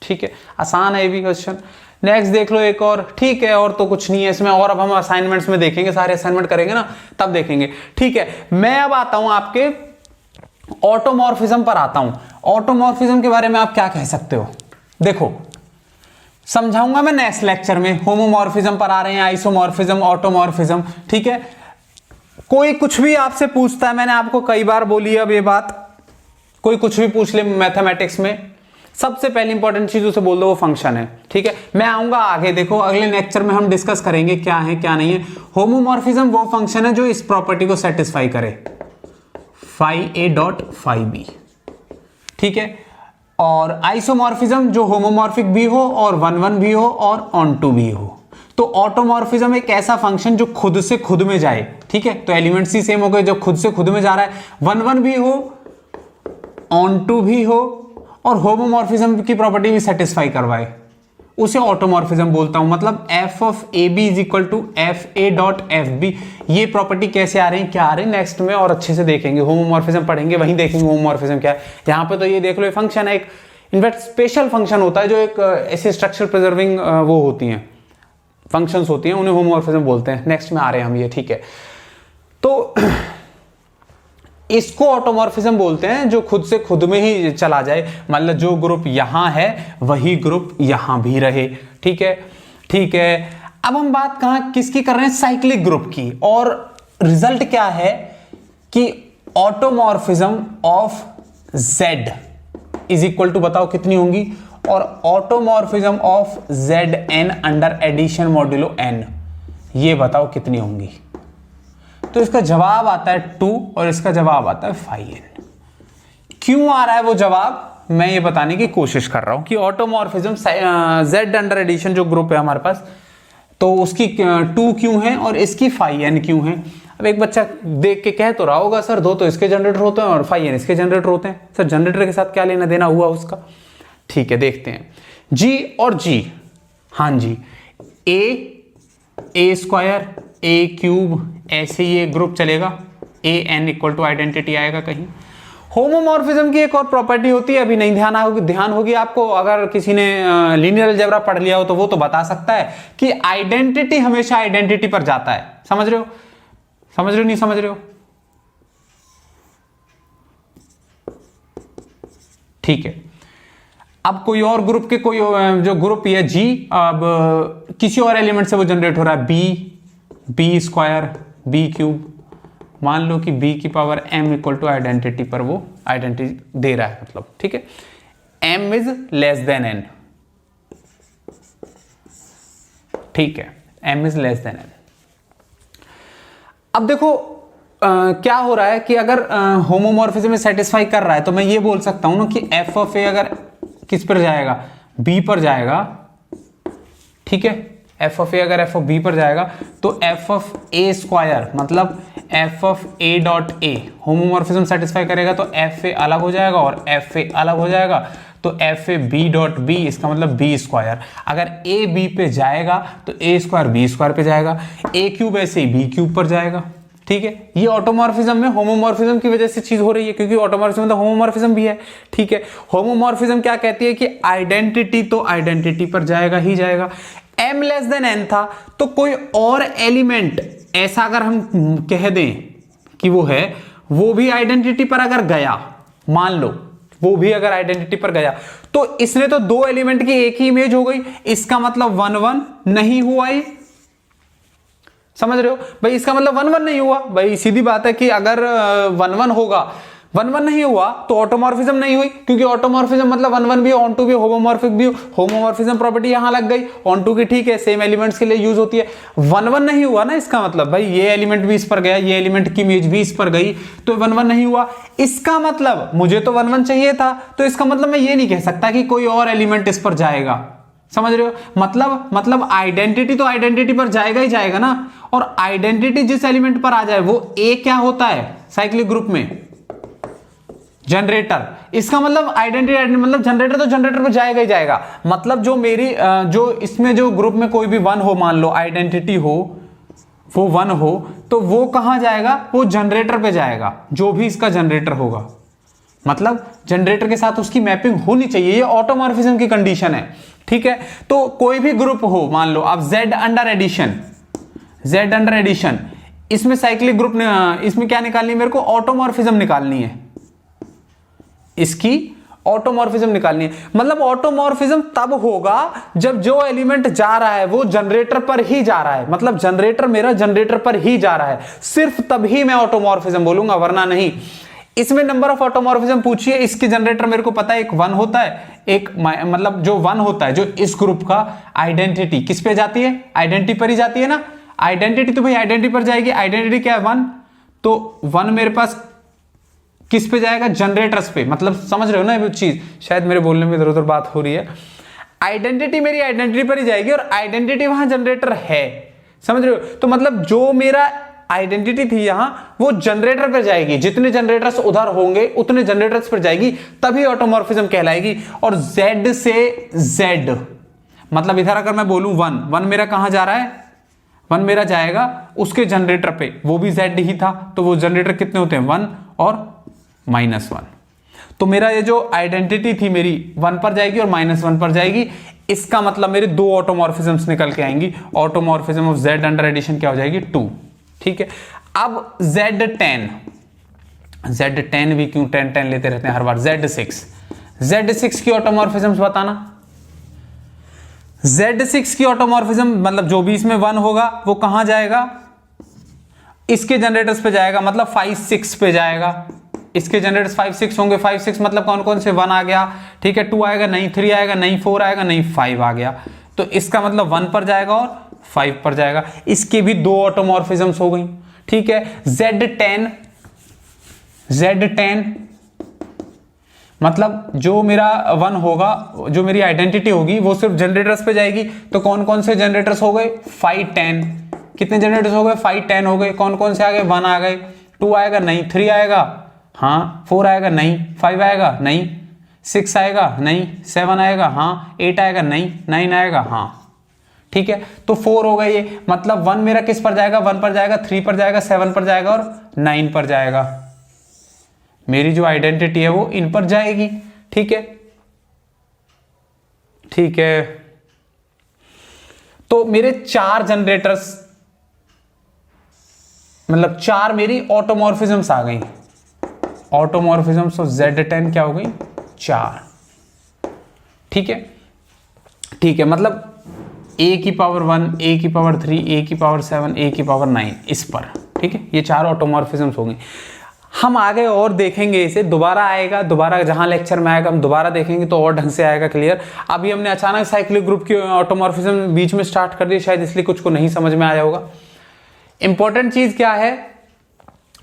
ठीक है, आसान है ये भी क्वेश्चन। नेक्स्ट देख लो एक और, ठीक है, और तो कुछ नहीं है इसमें, और अब हम असाइनमेंट्स में देखेंगे, सारे असाइनमेंट करेंगे ना तब देखेंगे। ठीक है, मैं अब आता हूं आपके ऑटोमॉर्फिज्म पर आता हूं। ऑटोमॉर्फिज्म के बारे में आप क्या कह सकते हो? देखो समझाऊंगा मैं नेक्स्ट लेक्चर में। होमोमॉर्फिज्म पर आ रहे हैं, आइसोमॉर्फिज्म, ऑटोमॉर्फिज्म। ठीक है, कोई कुछ भी आपसे पूछता है, मैंने आपको कई बार बोली अब ये बात, कोई कुछ भी पूछ ले मैथमेटिक्स में, सबसे पहली इंपॉर्टेंट चीज उसे बोल दो वो फंक्शन है। ठीक है, मैं आऊंगा आगे, देखो अगले लेक्चर में हम डिस्कस करेंगे क्या है क्या नहीं है। होमोमॉर्फिज्म वो फंक्शन है जो इस प्रॉपर्टी को सेटिस्फाई करे, phi_a.phi_b। ठीक है, और आइसोमॉर्फिज्म जो होमोमॉर्फिक भी हो और 1 भी हो और ऑन टू भी हो। तो ऑटोमॉर्फिज्म एक ऐसा फंक्शन जो खुद से खुद में जाए। ठीक है, तो एलिमेंट्स ही सेम हो गए, जो खुद से खुद में जा रहा है, 1 भी हो, ऑन टू भी हो और होमोमॉर्फिज्म की प्रॉपर्टी भी सेटिस्फाई करवाए, उसे ऑटोमॉर्फिज्म बोलता हूं। मतलब f(ab) = fa.fb। ये प्रॉपर्टी कैसे आ रही है, क्या आ रही है, नेक्स्ट में और अच्छे से देखेंगे। होमोमॉर्फिज्म पढ़ेंगे, वहीं देखेंगे होमोमॉर्फिज्म क्या है। यहां पे तो ये देख लो, ये फंक्शन है एक, इनफैक्ट स्पेशल फंक्शन होता है जो एक ऐसे स्ट्रक्चर प्रिजर्विंग वो होती हैं, फंक्शंस होती हैं, उन्हें होमोमॉर्फिज्म बोलते हैं। नेक्स्ट में आ रहे हैं हम ये। ठीक है, तो इसको ऑटोमॉर्फिज्म बोलते हैं जो खुद से खुद में ही चला जाए, मतलब जो ग्रुप यहां है वही ग्रुप यहां भी रहे। ठीक है, ठीक है। अब हम बात किसकी कर रहे हैं, साइक्लिक ग्रुप की। और रिजल्ट क्या है कि automorphism of Z is equal to, बताओ कितनी होंगी, और automorphism of Zn under addition modulo n, ये बताओ कितनी होंगी। तो इसका जवाब आता है 2 और इसका जवाब आता है φn। क्यों आ रहा है वो जवाब, मैं ये बताने की कोशिश कर रहा हूं कि ऑटोमॉर्फिज्म Z अंडर एडिशन जो ग्रुप है हमारे पास, तो उसकी 2 क्यों है और इसकी φn क्यों है। अब एक बच्चा देख के कह तो रहा होगा सर 2 तो इसके जनरेटर होते हैं और φn इसके जनरेटर होते हैं, सर जनरेटर के साथ क्या लेना देना हुआ उसका। ठीक है, देखते हैं। G और G, हाँ जी, a² a³ ऐसे ये ग्रुप चलेगा, an = आइडेंटिटी आएगा कहीं। होमोमॉर्फिज्म की एक और प्रॉपर्टी होती है, अभी नहीं ध्यान होगी आपको, अगर किसी ने लीनियर अलजेब्रा पढ़ लिया हो तो वो तो बता सकता है कि आइडेंटिटी हमेशा आइडेंटिटी पर जाता है। समझ रहे हो, समझ रहे हो, नहीं समझ रहे हो? ठीक है, अब कोई और ग्रुप के कोई जो ग्रुप है G, अब किसी और एलिमेंट से वो जनरेट हो रहा है, b² b³, मान लो कि b की पावर m = आइडेंटिटी पर वो आइडेंटिटी दे रहा है, मतलब ठीक है, m is less than n। ठीक है, m is less than n। अब देखो क्या हो रहा है कि अगर होमोमॉर्फिज्म में सेटिस्फाई कर रहा है तो मैं ये बोल सकता हूं ना कि f(a) अगर किस पर जाएगा, b पर जाएगा। ठीक है, f(a) अगर f(b) पर जाएगा तो f(a²) मतलब f(a.a) होमोमॉर्फिज्म सेटिस्फाई करेगा तो fa अलग हो जाएगा और fa अलग हो जाएगा, तो fa(b.b) इसका मतलब b²। अगर a b पे जाएगा तो a² b² पे जाएगा, a³ ऐसे ही b³ पर जाएगा। ठीक है, ये ऑटोमॉर्फिज्म में होमोमॉर्फिज्म की वजह से चीज हो रही है, क्योंकि ऑटोमॉर्फिज्म तो होमोमॉर्फिज्म भी है। ठीक है, होमोमॉर्फिज्म क्या कहती है कि आइडेंटिटी तो आइडेंटिटी पर जाएगा ही जाएगा, m लेस देन n था, तो कोई और एलिमेंट ऐसा अगर हम कह दें कि वो है, वो भी आइडेंटिटी पर अगर गया, मान लो वो भी अगर आइडेंटिटी पर गया, तो इसने तो दो एलिमेंट की एक ही इमेज हो गई, इसका मतलब 1 1 नहीं हुआ ही। समझ रहे हो भाई, इसका मतलब 1 1 नहीं हुआ भाई, सीधी बात है कि अगर 1 1 होगा, 1 1 नहीं हुआ तो ऑटोमॉर्फिज्म नहीं हुई, क्योंकि ऑटोमॉर्फिज्म मतलब 1 1 भी ऑन टू भी होमोमॉर्फिक भी, होमोमॉर्फिज्म प्रॉपर्टी यहां लग गई, ऑन टू की ठीक है, सेम एलिमेंट्स के लिए यूज होती है। 1 1 नहीं हुआ ना, इसका मतलब भाई ये एलिमेंट भी इस पर गया, ये एलिमेंट की इमेज भी इस पर गई, तो 1 1 नहीं हुआ। इसका मतलब मुझे तो 1 1 चाहिए था, तो इसका मतलब मैं ये नहीं कह सकता कि कोई और एलिमेंट इस पर जाएगा। समझ रहे हो, मतलब आइडेंटिटी तो आइडेंटिटी पर जाएगा ही जाएगा ना, और आइडेंटिटी जिस एलिमेंट पर आ जाए वो ए क्या होता है साइक्लिक ग्रुप में, जनरेटर। इसका मतलब आइडेंटिटी मतलब जनरेटर तो जनरेटर पर जाएगा ही जाएगा। मतलब जो मेरी जो इसमें जो ग्रुप में कोई भी 1 हो, मान लो आइडेंटिटी हो वो 1 हो, तो वो कहां जाएगा, वो जनरेटर पे जाएगा, जो भी इसका जनरेटर होगा। मतलब जनरेटर के साथ उसकी मैपिंग होनी चाहिए, ये ऑटोमॉर्फिज्म की कंडीशन है। ठीक है, तो कोई भी ग्रुप हो, मान लो अब Z under addition, Z under addition, इसमें साइक्लिक ग्रुप इसमें क्या निकालनी है मेरे को, ऑटोमॉर्फिज्म निकालनी है, इसकी ऑटोमॉर्फिज्म निकालनी है। मतलब ऑटोमॉर्फिज्म तब होगा जब जो एलिमेंट जा रहा है वो जनरेटर पर ही जा रहा है, मतलब जनरेटर मेरा जनरेटर पर ही जा रहा है, सिर्फ तभी मैं ऑटोमॉर्फिज्म बोलूंगा, वरना नहीं। इसमें नंबर ऑफ ऑटोमॉर्फिज्म पूछिए, इसके जनरेटर मेरे को पता है एक 1 होता है, एक मतलब जो 1 होता है, जो इस ग्रुप का आइडेंटिटी किस पे जाती है, आइडेंटिटी पर ही जाती है ना। आइडेंटिटी तो भाई आइडेंटिटी पर जाएगी, आइडेंटिटी क्या है 1, तो 1 मेरे पास किस पे जाएगा, जनरेटर्स पे। मतलब समझ रहे हो ना ये चीज, शायद मेरे बोलने में इधर उधर बात हो रही है। आइडेंटिटी मेरी आइडेंटिटी पर ही जाएगी, और आइडेंटिटी वहां जनरेटर है, समझ रहे हो। तो मतलब जो मेरा आइडेंटिटी थी यहां, वो जनरेटर पर जाएगी, जितने जनरेटर्स उधर होंगे उतने जनरेटर्स पर जाएगी, तभी ऑटोमॉर्फिज्म कहलाएगी। और Z से Z, मतलब इधर अगर मैं बोलूं 1 मेरा कहां जा रहा है, 1 मेरा जाएगा उसके जनरेटर पे, वो भी Z ही था, तो वो जनरेटर कितने होते हैं, 1 और -1। तो मेरा ये जो आइडेंटिटी थी मेरी 1 पर जाएगी और -1 पर जाएगी, इसका मतलब मेरे दो ऑटोमॉर्फिज्म्स निकल के आएंगी। Automorphism of Z under addition क्या हो जाएगी, 2। ठीक है, अब Z10 भी क्यों 10 लेते रहते हैं हर बार, Z6 की ऑटोमॉर्फिज्म्स बताना। Z6 की ऑटोमॉर्फिज्म मतलब जो भी इसमें 1 होगा वो कहां जाएगा, इसके जनरेटर्स पे जाएगा, मतलब 5 6 पे जाएगा। इसके जनरेटर्स 5 6 होंगे, 5 6 मतलब कौन कौन से, 1 आ गया, ठीक है, 2 आएगा नहीं, 3 आएगा नहीं, 4 आएगा नहीं, 5 आ गया। तो इसका मतलब 1 पर जाएगा और 5 पर जाएगा। इसके भी दो ऑटोमॉर्फिज्म्स हो गई। ठीक है, Z10 मतलब जो मेरा 1 होगा, जो मेरी आइडेंटिटी होगी वो सिर्फ जनरेटर्स पे जाएगी। तो कौन कौन से जनरेटर्स हो गए, 5 10, कितने जनरेटर्स हो गए, 5 10 हो गए। कौन कौन से आ गए, 1 आ गए, 2 आएगा नहीं, 3 आएगा हाँ, 4 आएगा नहीं, 5 आएगा नहीं, 6 आएगा नहीं, 7 आएगा हाँ, 8 आएगा नहीं, 9 आएगा हाँ। ठीक है, तो 4 हो गए ये, मतलब 1 मेरा किस पर जाएगा, 1 पर जाएगा, 3 पर जाएगा, 7 पर जाएगा और 9 पर जाएगा। मेरी जो आइडेंटिटी है वो इन पर जाएगी। ठीक है, ठीक है, तो मेरे 4 जनरेटर्स, मतलब 4 मेरी ऑटोमॉर्फिज्म्स आ गई। ऑटोमॉर्फिज्म्स ऑफ Z10 क्या हो गई, 4। ठीक है, ठीक है, मतलब A की पावर 1, A की पावर 3, A की पावर 7, A की पावर 9 इस पर। ठीक है, ये 4 ऑटोमॉर्फिज्म्स हो गई। हम आगे और देखेंगे इसे, दोबारा आएगा, दोबारा जहां लेक्चर में आएगा हम दोबारा देखेंगे तो और ढंग से आएगा क्लियर। अभी हमने अचानक साइक्लिक ग्रुप की ऑटोमॉर्फिज्म बीच में स्टार्ट कर दी, शायद इसलिए कुछ को नहीं समझ में आया होगा। इंपॉर्टेंट चीज क्या है,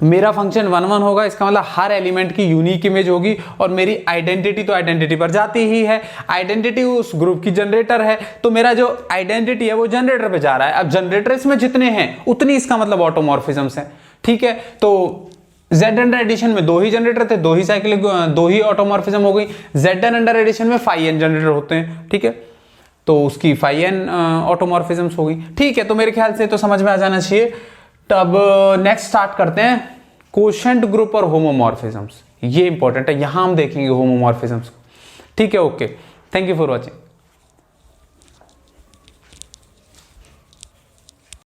मेरा फंक्शन 1 1 होगा, इसका मतलब हर एलिमेंट की यूनिक इमेज होगी, और मेरी आइडेंटिटी तो आइडेंटिटी पर जाती ही है। आइडेंटिटी उस ग्रुप की जनरेटर है, तो मेरा जो आइडेंटिटी है वो जनरेटर पे जा रहा है। अब जनरेटर इसमें जितने हैं उतनी इसका मतलब ऑटोमॉर्फिज्म्स है। ठीक है, तो Z अंडर एडिशन में 2 ही जनरेटर थे, 2 ही साइक्लिक, 2 ही ऑटोमॉर्फिज्म हो गई। Z10 अंडर एडिशन में 5n जनरेटर होते हैं। ठीक है, तो उसकी 5n ऑटोमॉर्फिज्म्स हो गई। ठीक है, तो मेरे ख्याल से तो समझ में आ जाना चाहिए। तब नेक्स्ट स्टार्ट करते हैं कोशेंट ग्रुप और होमोमॉर्फिज्म्स। ये इंपॉर्टेंट है, यहां हम देखेंगे होमोमॉर्फिज्म्स को। ठीक है, okay, thank you for watching.